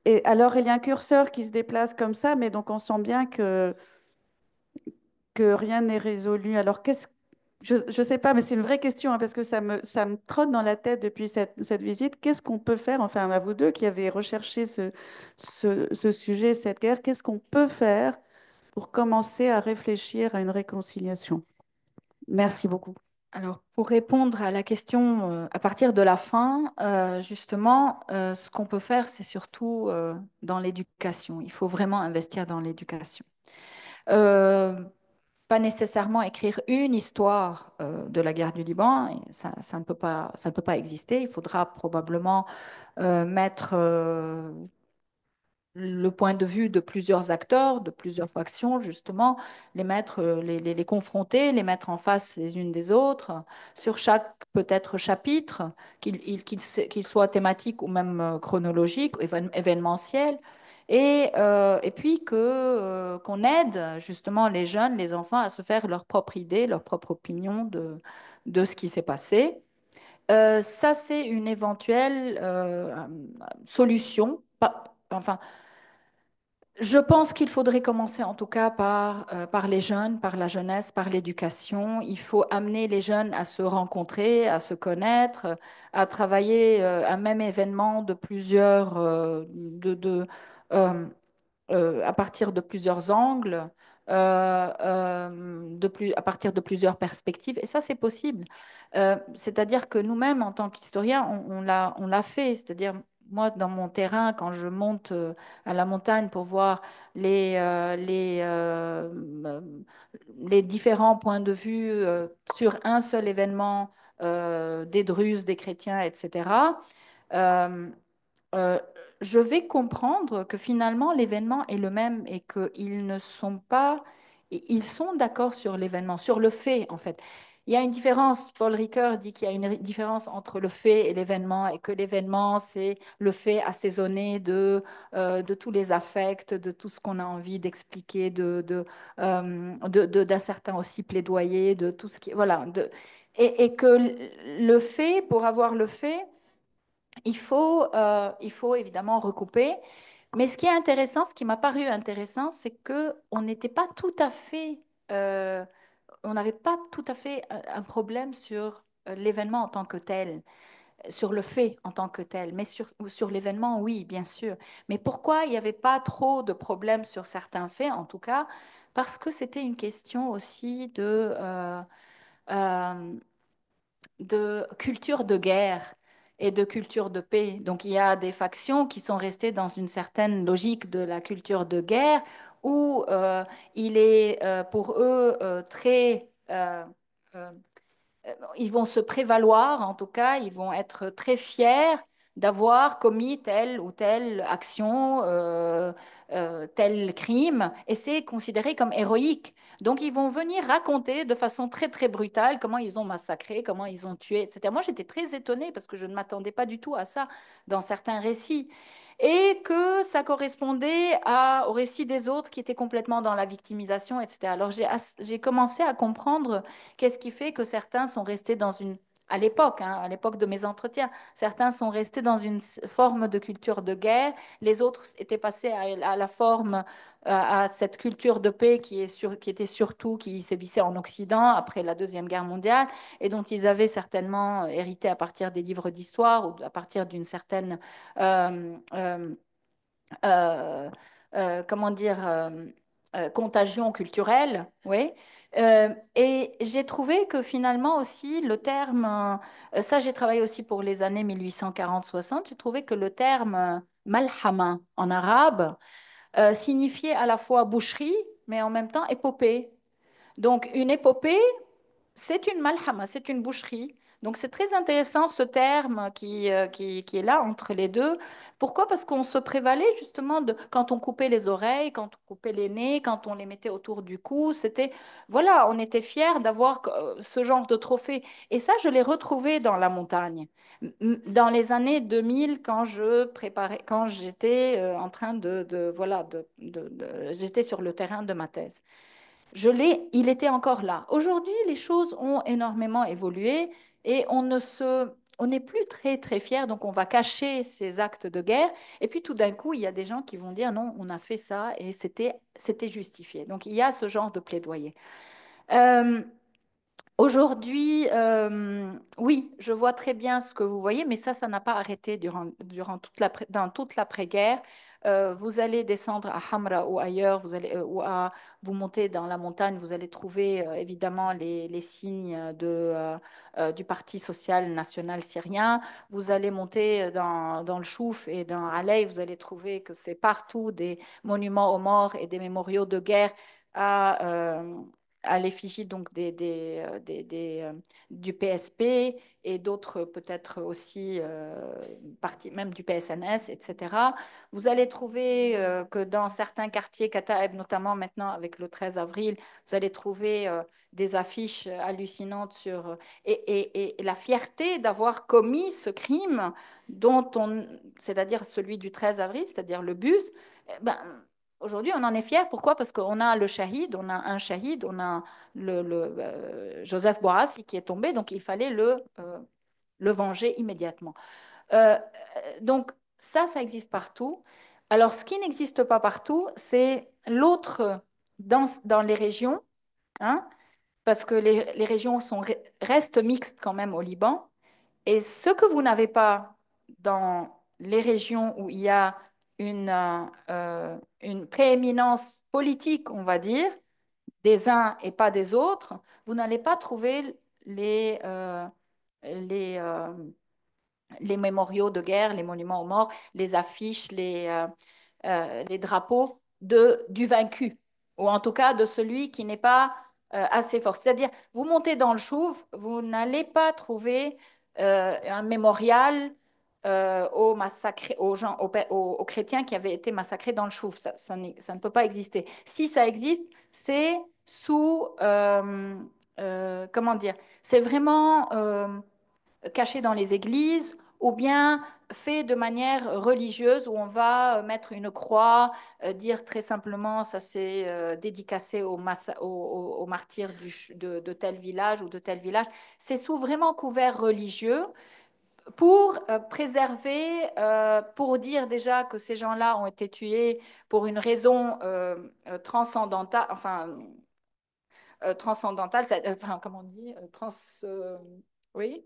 [SPEAKER 2] Et alors, il y a un curseur qui se déplace comme ça, mais donc on sent bien que rien n'est résolu. Alors, je ne sais pas, mais c'est une vraie question, hein, parce que ça me trotte dans la tête depuis cette visite. Qu'est-ce qu'on peut faire, enfin, à vous deux qui avez recherché ce sujet, cette guerre, qu'est-ce qu'on peut faire pour commencer à réfléchir à une réconciliation? Merci beaucoup.
[SPEAKER 4] Alors, pour répondre à la question à partir de la fin, justement, ce qu'on peut faire, c'est surtout dans l'éducation. Il faut vraiment investir dans l'éducation. Euh, pas nécessairement écrire une histoire de la guerre du Liban. Et ça ne peut pas exister. Il faudra probablement mettre le point de vue de plusieurs acteurs, de plusieurs factions, justement, les mettre, les confronter, les mettre en face les unes des autres, sur chaque peut-être chapitre, qu'il soit thématique ou même chronologique, événementiel, et puis qu'on aide justement les jeunes, les enfants à se faire leur propre idée, leur propre opinion de ce qui s'est passé. Ça, c'est une éventuelle solution. Enfin, je pense qu'il faudrait commencer en tout cas par les jeunes, par la jeunesse, par l'éducation. Il faut amener les jeunes à se rencontrer, à se connaître, à travailler un même événement de plusieurs, euh, à partir de plusieurs angles, à partir de plusieurs perspectives. Et ça, c'est possible. C'est-à-dire que nous-mêmes, en tant qu'historiens, on l'a fait. C'est-à-dire, moi, dans mon terrain, quand je monte à la montagne pour voir les, euh, les, euh, euh, les différents points de vue sur un seul événement des Druzes, des chrétiens, etc., euh, euh, je vais comprendre que finalement l'événement est le même et qu'ils ne sont pas, ils sont d'accord sur l'événement, sur le fait en fait. Il y a une différence, Paul Ricoeur dit qu'il y a une différence entre le fait et l'événement et que l'événement, c'est le fait assaisonné de tous les affects, de tout ce qu'on a envie d'expliquer, d'un certain aussi plaidoyer, de tout ce qui... Voilà. Et que le fait, pour avoir le fait, il faut évidemment recouper. Mais ce qui est intéressant, ce qui m'a paru intéressant, c'est que on n'était pas tout à fait, euh, on n'avait pas tout à fait un problème sur l'événement en tant que tel, sur le fait en tant que tel, mais sur l'événement, oui, bien sûr. Mais pourquoi il n'y avait pas trop de problèmes sur certains faits, en tout cas? Parce que c'était une question aussi euh, de culture de guerre et de culture de paix. Donc il y a des factions qui sont restées dans une certaine logique de la culture de guerre où il est pour eux très... ils vont se prévaloir, en tout cas, ils vont être très fiers d'avoir commis telle ou telle action, tel crime, et c'est considéré comme héroïque. Donc, ils vont venir raconter de façon très, très brutale comment ils ont massacré, comment ils ont tué, etc. Moi, j'étais très étonnée parce que je ne m'attendais pas du tout à ça dans certains récits. Et que ça correspondait au récit des autres qui étaient complètement dans la victimisation, etc. Alors, j'ai commencé à comprendre qu'est-ce qui fait que certains sont restés dans une... à l'époque de mes entretiens, certains sont restés dans une forme de culture de guerre, les autres étaient passés à la forme, à cette culture de paix qui était surtout, qui sévissait en Occident après la Deuxième Guerre mondiale et dont ils avaient certainement hérité à partir des livres d'histoire ou à partir d'une certaine... euh, comment dire, contagion culturelle, oui. Et j'ai trouvé que finalement aussi le terme, ça j'ai travaillé aussi pour les années 1840-60, j'ai trouvé que le terme malhama en arabe signifiait à la fois boucherie, mais en même temps épopée. Donc une épopée, c'est une malhama, c'est une boucherie. Donc c'est très intéressant ce terme qui est là entre les deux. Pourquoi? Parce qu'on se prévalait justement de quand on coupait les oreilles, quand on coupait les nez, quand on les mettait autour du cou. C'était, voilà, on était fiers d'avoir ce genre de trophée. Et ça, je l'ai retrouvé dans la montagne. Dans les années 2000, quand je préparais, quand j'étais en train voilà, j'étais sur le terrain de ma thèse. Il était encore là. Aujourd'hui, les choses ont énormément évolué et on n'est plus très très fiers, donc on va cacher ces actes de guerre. Et puis tout d'un coup, il y a des gens qui vont dire non, on a fait ça et c'était justifié. Donc il y a ce genre de plaidoyer. Euh, Aujourd'hui, oui, je vois très bien ce que vous voyez, mais ça n'a pas arrêté durant dans toute l'après-guerre. Vous allez descendre à Hamra ou ailleurs, vous montez dans la montagne, vous allez trouver évidemment les signes du Parti social national syrien. Vous allez monter dans le Chouf et dans Alay, vous allez trouver que c'est partout des monuments aux morts et des mémoriaux de guerre à, à l'effigie donc du PSP et d'autres peut-être aussi partie même du PSNS, etc. Vous allez trouver que dans certains quartiers, Kataeb notamment maintenant avec le 13 avril, vous allez trouver des affiches hallucinantes sur et la fierté d'avoir commis ce crime c'est-à-dire celui du 13 avril, c'est-à-dire le bus. Ben, aujourd'hui, on en est fier. Pourquoi? Parce qu'on a le shahid, on a un shahid, on a Joseph Boarassi qui est tombé, donc il fallait le venger immédiatement. Euh, donc ça existe partout. Alors, ce qui n'existe pas partout, c'est l'autre dans les régions, hein, parce que les régions restent mixtes quand même au Liban. Et ce que vous n'avez pas dans les régions où il y a une prééminence politique, on va dire, des uns et pas des autres, vous n'allez pas trouver les, euh, les mémoriaux de guerre, les monuments aux morts, les affiches, les drapeaux du vaincu, ou en tout cas de celui qui n'est pas assez fort. C'est-à-dire, vous montez dans le Chouf, vous n'allez pas trouver un mémorial aux gens, aux chrétiens qui avaient été massacrés dans le Chouf. Ça ne peut pas exister. Si ça existe, c'est sous, comment dire, c'est vraiment caché dans les églises ou bien fait de manière religieuse où on va mettre une croix, dire très simplement ça c'est dédicacé aux martyrs de tel village ou de tel village. C'est sous vraiment couvert religieux pour préserver, pour dire déjà que ces gens-là ont été tués pour une raison transcendantale, transcendantale, enfin, comment on dit, oui,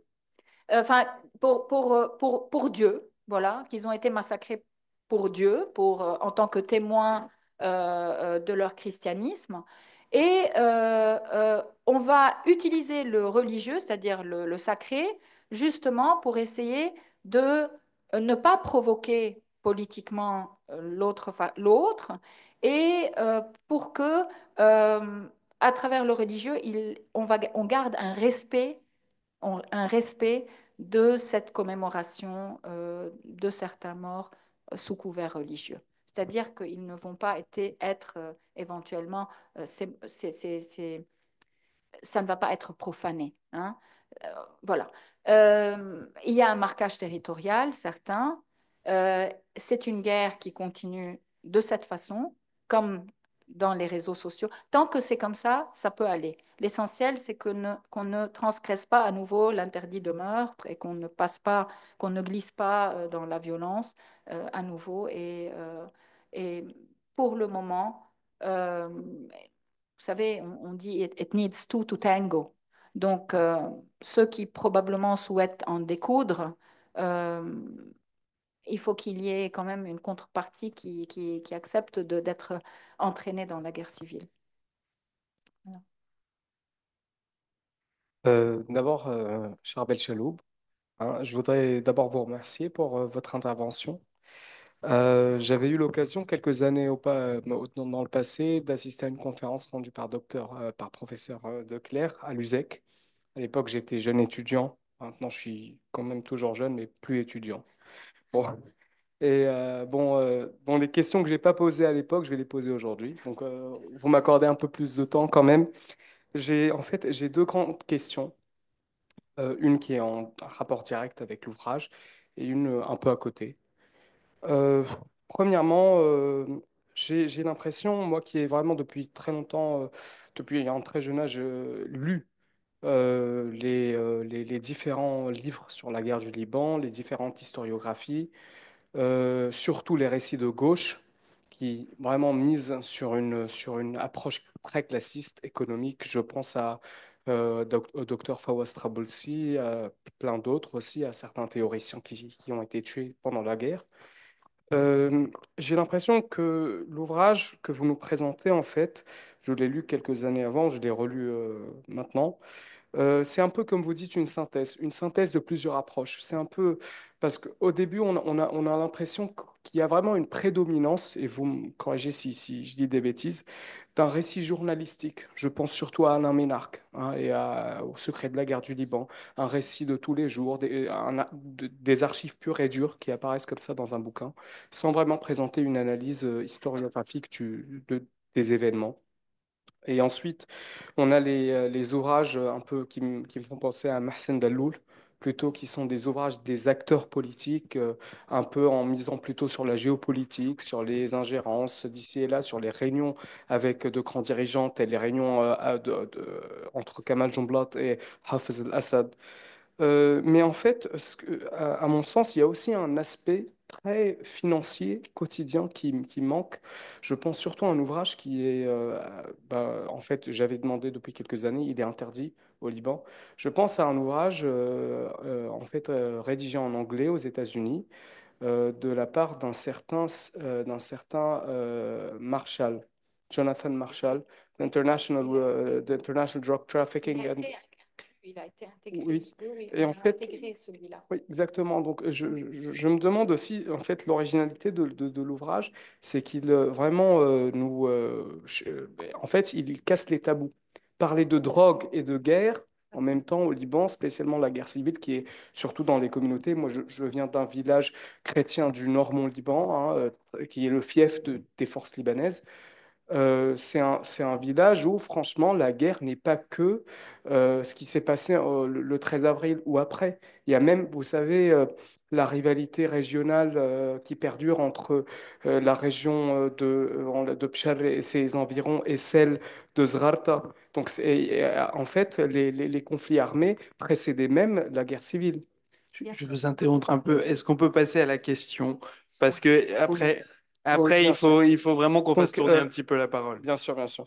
[SPEAKER 4] enfin, pour Dieu, voilà, qu'ils ont été massacrés pour Dieu, en tant que témoins de leur christianisme. Et on va utiliser le religieux, c'est-à-dire le sacré, justement pour essayer de ne pas provoquer politiquement l'autre et pour que, à travers le religieux, on garde un respect de cette commémoration de certains morts sous couvert religieux. C'est-à-dire qu'ils ne vont pas être éventuellement, ça ne va pas être profané. Hein. Euh, voilà. Il y a un marquage territorial, certain. C'est une guerre qui continue de cette façon, comme dans les réseaux sociaux. Tant que c'est comme ça peut aller. L'essentiel, c'est qu'on ne transgresse pas à nouveau l'interdit de meurtre et qu'on ne passe pas, qu'on ne glisse pas dans la violence à nouveau. Et pour le moment, vous savez, on dit it needs two to tango. Donc, ceux qui probablement souhaitent en découdre, euh, il faut qu'il y ait quand même une contrepartie qui accepte d'être entraînée dans la guerre civile. Voilà.
[SPEAKER 5] D'abord, cher Belchaloub, hein, je voudrais d'abord vous remercier pour votre intervention. J'avais eu l'occasion quelques années dans le passé d'assister à une conférence rendue par professeur Declercq à l'USEC. À l'époque, j'étais jeune étudiant. Maintenant, je suis quand même toujours jeune, mais plus étudiant. Bon. Bon, les questions que j'ai pas posées à l'époque, je vais les poser aujourd'hui. Donc, vous m'accordez un peu plus de temps quand même. J'ai deux grandes questions. Une qui est en rapport direct avec l'ouvrage et une un peu à côté. Euh, Premièrement, j'ai l'impression, moi qui ai vraiment depuis très longtemps, depuis un très jeune âge, lu les différents livres sur la guerre du Liban, les différentes historiographies, surtout les récits de gauche, qui vraiment misent sur une approche très classiste économique. Je pense au docteur Fawaz Traboulsi, à plein d'autres aussi, à certains théoriciens qui ont été tués pendant la guerre. J'ai l'impression que l'ouvrage que vous nous présentez, en fait, je l'ai lu quelques années avant, je l'ai relu maintenant. C'est un peu comme vous dites une synthèse de plusieurs approches. C'est un peu parce qu'au début, on a l'impression qu'il y a vraiment une prédominance, et vous me corrigez si je dis des bêtises, d'un récit journalistique. Je pense surtout à Alain Ménarque, hein, au Secret de la guerre du Liban, un récit de tous les jours, des archives pures et dures qui apparaissent comme ça dans un bouquin, sans vraiment présenter une analyse historiographique des événements. Et ensuite, on a les ouvrages un peu qui me font penser à Mohsen Dalloul, plutôt qui sont des ouvrages des acteurs politiques, un peu en misant plutôt sur la géopolitique, sur les ingérences d'ici et là, sur les réunions avec de grands dirigeants, et les réunions entre Kamal Jumblat et Hafez al-Assad. Mais en fait, à mon sens, il y a aussi un aspect très financier, quotidien qui manque. Je pense surtout à un ouvrage qui est, en fait, j'avais demandé depuis quelques années, il est interdit au Liban. Je pense à un ouvrage, en fait, rédigé en anglais aux États-Unis, de la part d'un certain Marshall, Jonathan Marshall, the International Drug Trafficking.
[SPEAKER 4] Il a été intégré.
[SPEAKER 5] Oui.
[SPEAKER 4] Oui, oui,
[SPEAKER 5] Et
[SPEAKER 4] on
[SPEAKER 5] en
[SPEAKER 4] a
[SPEAKER 5] fait,
[SPEAKER 4] intégré celui-là.
[SPEAKER 5] oui, exactement. Donc, je me demande aussi, en fait, l'originalité de l'ouvrage, c'est qu'il vraiment en fait, il casse les tabous. Parler de drogue et de guerre en même temps au Liban, spécialement la guerre civile, qui est surtout dans les communautés. Moi, je viens d'un village chrétien du Nord-Mont-Liban, hein, qui est le fief des forces libanaises. C'est un village où, franchement, la guerre n'est pas que ce qui s'est passé le 13 avril ou après. Il y a même, vous savez, la rivalité régionale qui perdure entre la région de Pchar et ses environs et celle de Zrarta. Donc, en fait, les conflits armés précédaient même la guerre civile.
[SPEAKER 1] Je veux interrompre un peu. Est-ce qu'on peut passer à la question? Parce que
[SPEAKER 5] Oui,
[SPEAKER 1] après,
[SPEAKER 5] oui,
[SPEAKER 1] après
[SPEAKER 5] bien sûr.
[SPEAKER 1] il faut vraiment qu'on fasse
[SPEAKER 5] Donc,
[SPEAKER 1] tourner un petit peu la parole.
[SPEAKER 5] bien sûr, bien sûr.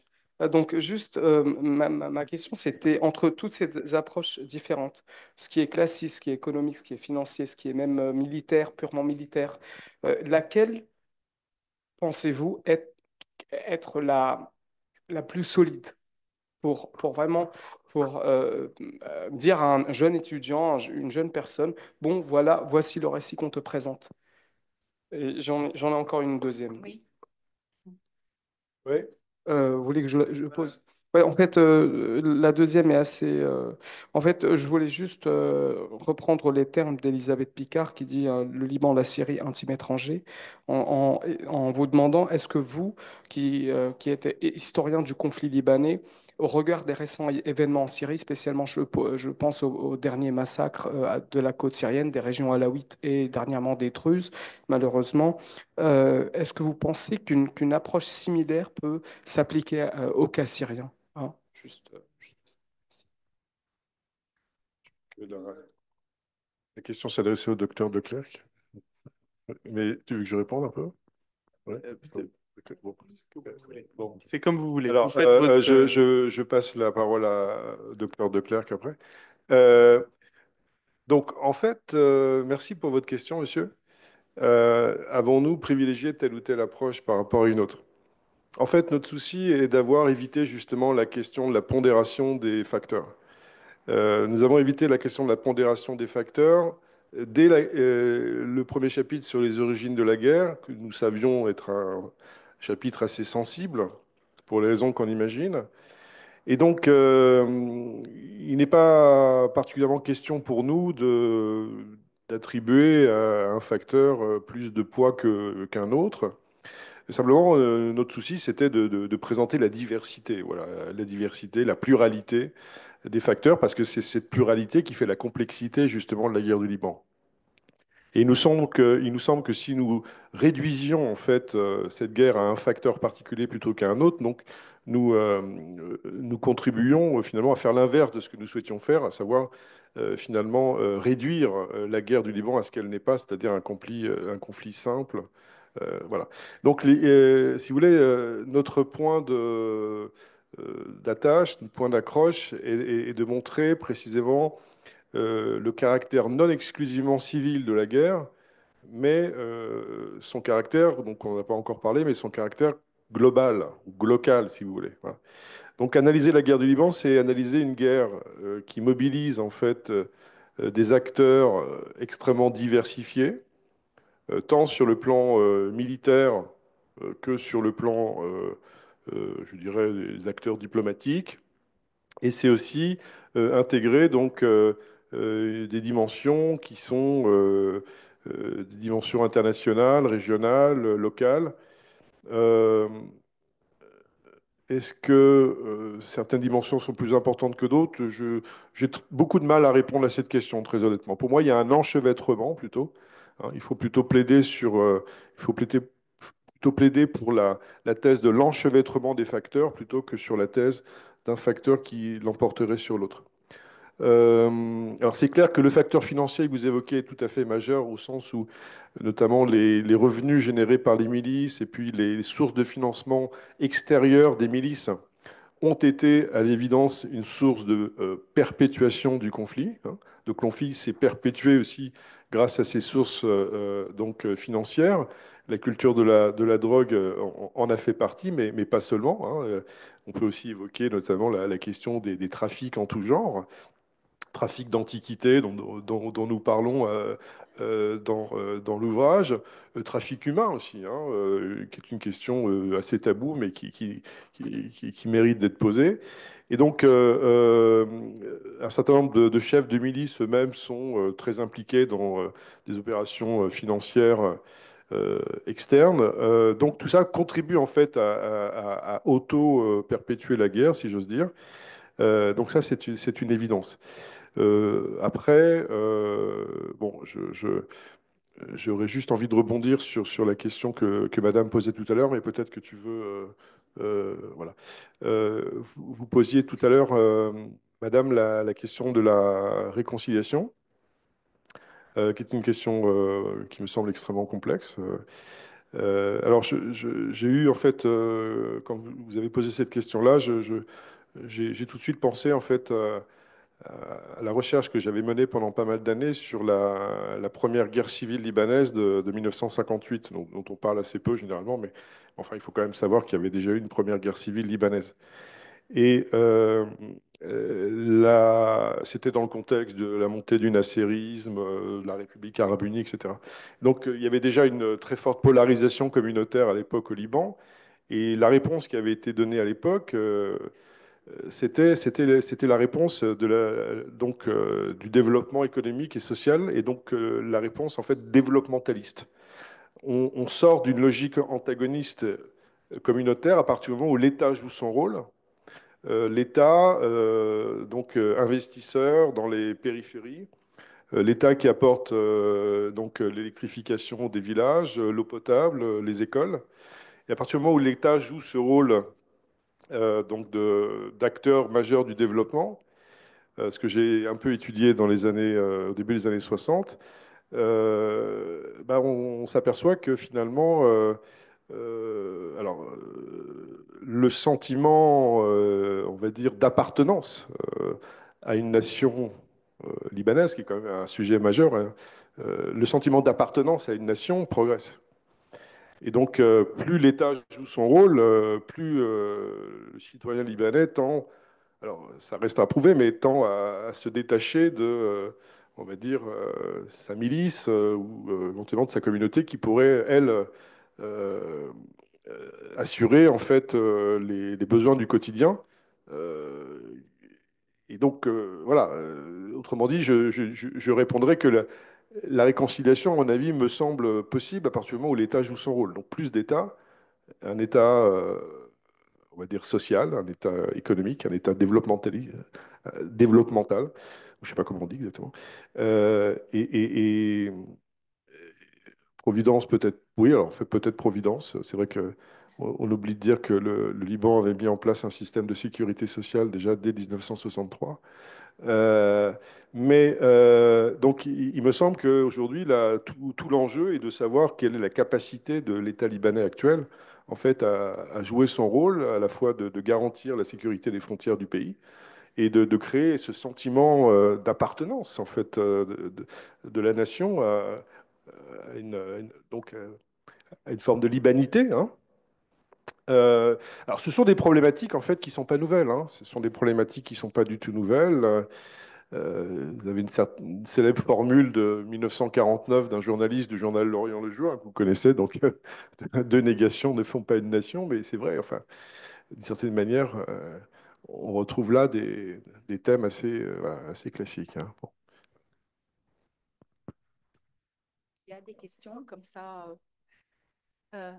[SPEAKER 5] Donc, juste, ma question, c'était entre toutes ces approches différentes, ce qui est classique, ce qui est économique, ce qui est financier, ce qui est même militaire, purement militaire, laquelle pensez-vous être la plus solide pour vraiment dire à un jeune étudiant, une jeune personne, bon, voilà, voici le récit qu'on te présente. Et j'en ai encore une deuxième.
[SPEAKER 4] Oui.
[SPEAKER 3] Oui.
[SPEAKER 5] Vous voulez que je pose? Ouais, en fait, la deuxième est assez. En fait, je voulais juste reprendre les termes d'Elisabeth Picard qui dit le Liban, la Syrie, intime étranger, en vous demandant est-ce que vous, qui êtes historien du conflit libanais, au regard des récents événements en Syrie, spécialement je pense au dernier massacre de la côte syrienne, des régions alaouites et dernièrement des Druzes, malheureusement, est-ce que vous pensez qu'une approche similaire peut s'appliquer au cas syrien? Hein, juste.
[SPEAKER 3] La, la question s'adressait au docteur de Clercq, mais tu veux que je réponde un peu? Ouais.
[SPEAKER 1] Peut-être.
[SPEAKER 3] Ok, bon.
[SPEAKER 1] Comme vous voulez.
[SPEAKER 3] Bon.
[SPEAKER 1] C'est comme vous voulez. Vous
[SPEAKER 3] Alors,
[SPEAKER 1] faites votre.
[SPEAKER 3] je passe la parole au docteur de Clercq après. Euh, donc, en fait, merci pour votre question, monsieur. Avons-nous privilégié telle ou telle approche par rapport à une autre? En fait, notre souci est d'avoir évité justement la question de la pondération des facteurs. Nous avons évité la question de la pondération des facteurs dès le premier chapitre sur les origines de la guerre, que nous savions être un chapitre assez sensible, pour les raisons qu'on imagine. Et donc, il n'est pas particulièrement question pour nous d'attribuer à un facteur plus de poids qu'un autre. Simplement, notre souci, c'était de présenter la diversité, voilà, la diversité, la pluralité des facteurs, parce que c'est cette pluralité qui fait la complexité justement de la guerre du Liban. Et il nous semble que si nous réduisions en fait cette guerre à un facteur particulier plutôt qu'à un autre, donc nous contribuions finalement à faire l'inverse de ce que nous souhaitions faire, à savoir finalement réduire la guerre du Liban à ce qu'elle n'est pas, c'est-à-dire un conflit simple. Voilà. Donc, si vous voulez, notre point d'attache, notre point d'accroche est de montrer précisément le caractère non exclusivement civil de la guerre, mais son caractère, donc on n'a pas encore parlé, mais son caractère global, ou local, si vous voulez. Voilà. Donc analyser la guerre du Liban, c'est analyser une guerre qui mobilise en fait des acteurs extrêmement diversifiés, tant sur le plan militaire que sur le plan je dirais, les acteurs diplomatiques. Et c'est aussi intégrer donc des dimensions qui sont des dimensions internationales, régionales, locales. Euh, Est-ce que certaines dimensions sont plus importantes que d'autres? J'ai beaucoup de mal à répondre à cette question, très honnêtement. Pour moi, il y a un enchevêtrement plutôt, hein. Il faut plutôt plaider il faut plutôt plaider pour la thèse de l'enchevêtrement des facteurs plutôt que sur la thèse d'un facteur qui l'emporterait sur l'autre. Alors c'est clair que le facteur financier que vous évoquez est tout à fait majeur au sens où notamment les revenus générés par les milices et puis les sources de financement extérieures des milices ont été à l'évidence une source de perpétuation du conflit, hein. Le conflit s'est perpétué aussi grâce à ces sources financières. La culture de la drogue en a fait partie, mais pas seulement, hein. On peut aussi évoquer notamment la question des trafics en tout genre, trafic d'antiquités dont nous parlons dans l'ouvrage, trafic humain aussi, hein, qui est une question assez taboue, mais qui mérite d'être posée. Et donc, un certain nombre de chefs de milice eux-mêmes sont très impliqués dans des opérations financières externes. Donc, tout ça contribue en fait à auto-perpétuer la guerre, si j'ose dire. Donc ça, c'est une évidence. Après, bon, j'aurais juste envie de rebondir sur la question que Madame posait tout à l'heure, mais peut-être que tu veux, voilà. Vous posiez tout à l'heure, Madame, la question de la réconciliation, qui est une question qui me semble extrêmement complexe. Alors, j'ai eu, en fait, quand vous avez posé cette question-là, j'ai tout de suite pensé, en fait, à la recherche que j'avais menée pendant pas mal d'années sur la première guerre civile libanaise de 1958, dont on parle assez peu généralement, mais enfin, il faut quand même savoir qu'il y avait déjà eu une première guerre civile libanaise. Et c'était dans le contexte de la montée du nasserisme, de la République arabe unie, etc. Donc, il y avait déjà une très forte polarisation communautaire à l'époque au Liban. Et la réponse qui avait été donnée à l'époque, c'était la réponse du développement économique et social, et donc la réponse en fait développementaliste. On sort d'une logique antagoniste communautaire à partir du moment où l'État joue son rôle. L'État, investisseur dans les périphéries, l'État qui apporte l'électrification des villages, l'eau potable, les écoles. Et à partir du moment où l'État joue ce rôle d'acteur majeur du développement, ce que j'ai un peu étudié au début des années 60, on s'aperçoit que finalement, le sentiment, on va dire, d'appartenance à une nation libanaise, qui est quand même un sujet majeur, hein, le sentiment d'appartenance à une nation progresse. Et donc, plus l'État joue son rôle, plus le citoyen libanais tend, alors ça reste à prouver, mais tend à se détacher de, on va dire, sa milice ou éventuellement de sa communauté qui pourrait, elle, assurer en fait les besoins du quotidien. Euh, et donc, voilà, autrement dit, je répondrai que la réconciliation, à mon avis, me semble possible à partir du moment où l'État joue son rôle. Donc plus d'État, un État, on va dire, social, un État économique, un État développemental, je ne sais pas comment on dit exactement. Et Providence, peut-être, oui, alors fait peut-être Providence. C'est vrai que on oublie de dire que le Liban avait mis en place un système de sécurité sociale déjà dès 1963. Euh, donc, il me semble qu'aujourd'hui, tout l'enjeu est de savoir quelle est la capacité de l'État libanais actuel, en fait, à jouer son rôle, à la fois de garantir la sécurité des frontières du pays et de créer ce sentiment d'appartenance, en fait, de la nation à une forme de libanité, hein. Alors, ce sont des problématiques en fait qui sont pas nouvelles, hein. Ce sont des problématiques qui sont pas du tout nouvelles. Vous avez une célèbre formule de 1949 d'un journaliste du journal L'Orient le Jour, que vous connaissez, donc deux négations ne font pas une nation, mais c'est vrai. Enfin, d'une certaine manière, on retrouve là des thèmes assez, voilà, assez classiques, hein. Bon.
[SPEAKER 4] Il y a des questions comme ça. euh,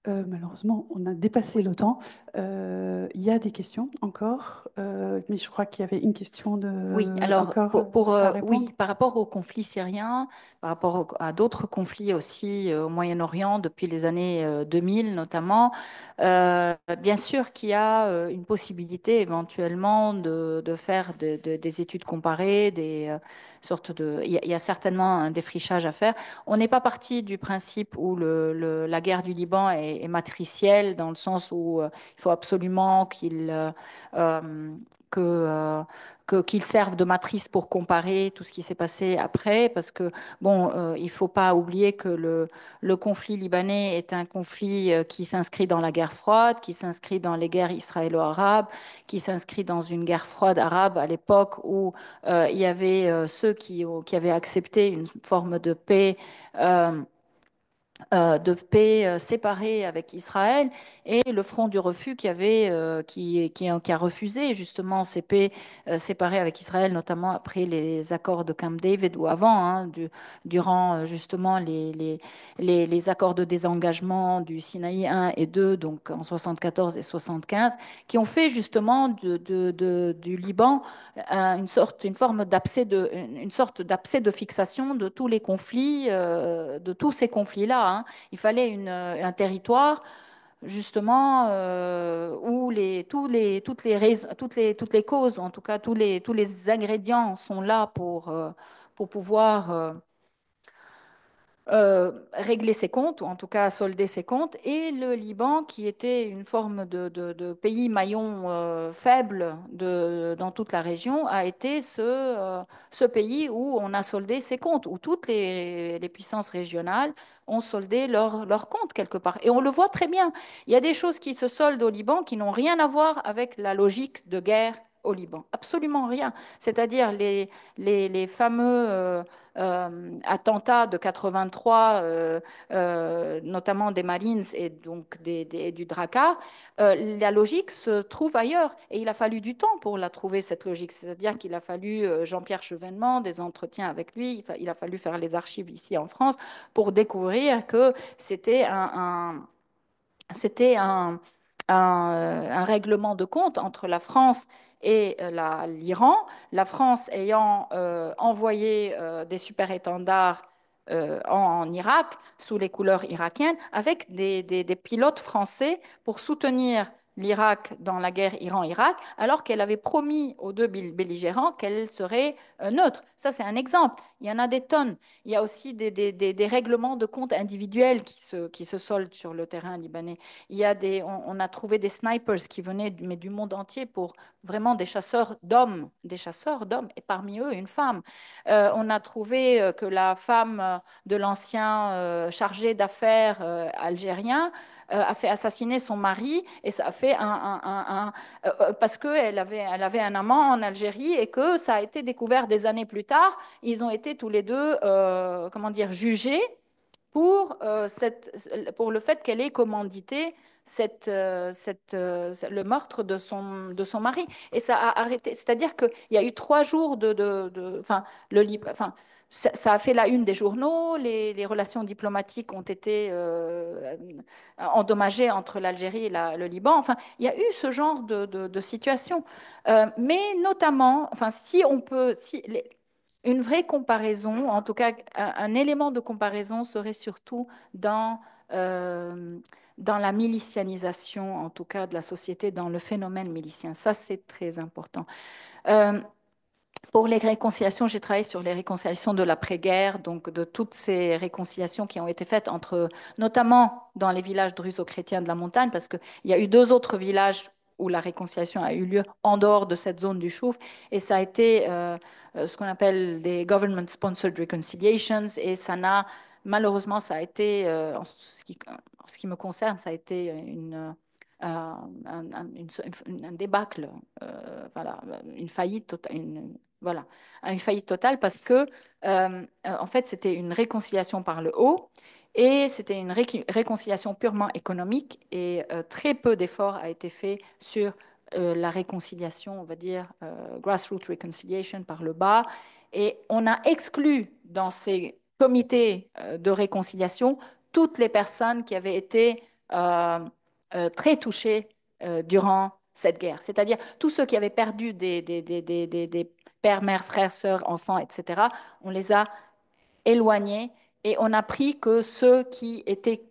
[SPEAKER 6] Malheureusement, on a dépassé le temps. Il y a des questions encore, mais je crois qu'il y avait une question
[SPEAKER 4] Oui, alors
[SPEAKER 6] encore à répondre.
[SPEAKER 4] oui, par rapport au conflit syrien, par rapport à d'autres conflits aussi au Moyen-Orient depuis les années 2000 notamment, bien sûr qu'il y a une possibilité éventuellement de faire des études comparées, des sortes de, il y a certainement un défrichage à faire. On n'est pas parti du principe où la guerre du Liban est matricielle dans le sens où il faut absolument euh, que qu'ils servent de matrice pour comparer tout ce qui s'est passé après, parce que, bon, il ne faut pas oublier que le conflit libanais est un conflit qui s'inscrit dans la guerre froide, qui s'inscrit dans les guerres israélo-arabes, qui s'inscrit dans une guerre froide arabe à l'époque où il y avait ceux qui avaient accepté une forme euh, de paix séparée avec Israël et le Front du refus qui a refusé justement ces paix séparées avec Israël, notamment après les accords de Camp David ou avant, hein, durant justement les accords de désengagement du Sinaï 1 et 2, donc en 74 et 75, qui ont fait justement du Liban une forme une sorte d'abcès de fixation de tous les conflits, de tous ces conflits-là, hein. Il fallait un territoire justement où toutes les causes, en tout cas tous les ingrédients sont là pour pouvoir régler ses comptes, ou en tout cas solder ses comptes, et le Liban, qui était une forme de pays maillon faible dans toute la région, a été ce pays où on a soldé ses comptes, où toutes les puissances régionales ont soldé leurs comptes quelque part. Et on le voit très bien. Il y a des choses qui se soldent au Liban qui n'ont rien à voir avec la logique de guerre au Liban. Absolument rien. C'est-à-dire les fameux attentats de 83, notamment des Marines et donc du Drakkar, la logique se trouve ailleurs. Et il a fallu du temps pour la trouver, cette logique. C'est-à-dire qu'il a fallu Jean-Pierre Chevènement, des entretiens avec lui, il a fallu faire les archives ici en France pour découvrir que c'était un règlement de compte entre la France et l'Iran, la France ayant envoyé des super-étendards en Irak sous les couleurs irakiennes avec des pilotes français pour soutenir l'Irak dans la guerre Iran-Irak, alors qu'elle avait promis aux deux belligérants qu'elle serait neutre. Ça, c'est un exemple. Il y en a des tonnes. Il y a aussi des règlements de compte individuels qui se soldent sur le terrain libanais. On a trouvé des snipers qui venaient mais du monde entier pour vraiment des chasseurs d'hommes, et parmi eux une femme. On a trouvé que la femme de l'ancien chargé d'affaires algérien a fait assassiner son mari et ça a fait parce elle avait un amant en Algérie et que ça a été découvert des années plus tard. Ils ont été tous les deux, comment dire, jugés pour le fait qu'elle ait commandité le meurtre de son mari. Et ça a arrêté. C'est-à-dire qu'il y a eu 3 jours enfin, enfin, ça a fait la une des journaux, les relations diplomatiques ont été endommagées entre l'Algérie et le Liban. Enfin, il y a eu ce genre de situation. Mais notamment, enfin, si on peut, une vraie comparaison, en tout cas un élément de comparaison serait surtout euh, dans la milicianisation, en tout cas de la société, dans le phénomène milicien. Ça, c'est très important. Euh, pour les réconciliations, j'ai travaillé sur les réconciliations de l'après-guerre, donc de toutes ces réconciliations qui ont été faites notamment dans les villages druso-chrétiens de la montagne, parce qu'il y a eu 2 autres villages où la réconciliation a eu lieu en dehors de cette zone du Chouf, et ça a été ce qu'on appelle des government-sponsored reconciliations, et malheureusement, ça a été, en ce qui me concerne, ça a été un débâcle, voilà, une faillite totale, voilà, une faillite totale parce que, en fait, c'était une réconciliation par le haut Et c'était une réconciliation purement économique et très peu d'efforts a été fait sur la réconciliation, on va dire, grassroots reconciliation par le bas. Et on a exclu dans ces comités de réconciliation toutes les personnes qui avaient été très touchées durant cette guerre. C'est-à-dire tous ceux qui avaient perdu des pères, mères, frères, sœurs, enfants, etc. On les a éloignés et on a pris que ceux qui étaient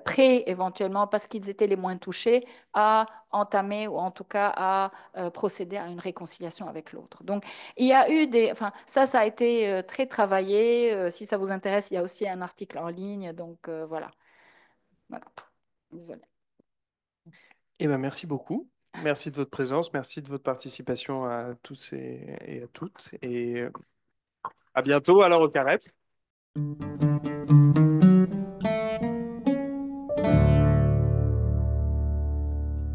[SPEAKER 4] prêts éventuellement, parce qu'ils étaient les moins touchés, à entamer ou en tout cas à procéder à une réconciliation avec l'autre. Donc il y a eu des... Enfin, ça a été très travaillé. Si ça vous intéresse, il y a aussi un article en ligne. Donc voilà. Voilà. Désolée.
[SPEAKER 1] Eh ben, merci beaucoup. Merci de votre présence, merci de votre participation à tous et à toutes. Et à bientôt alors au Carré.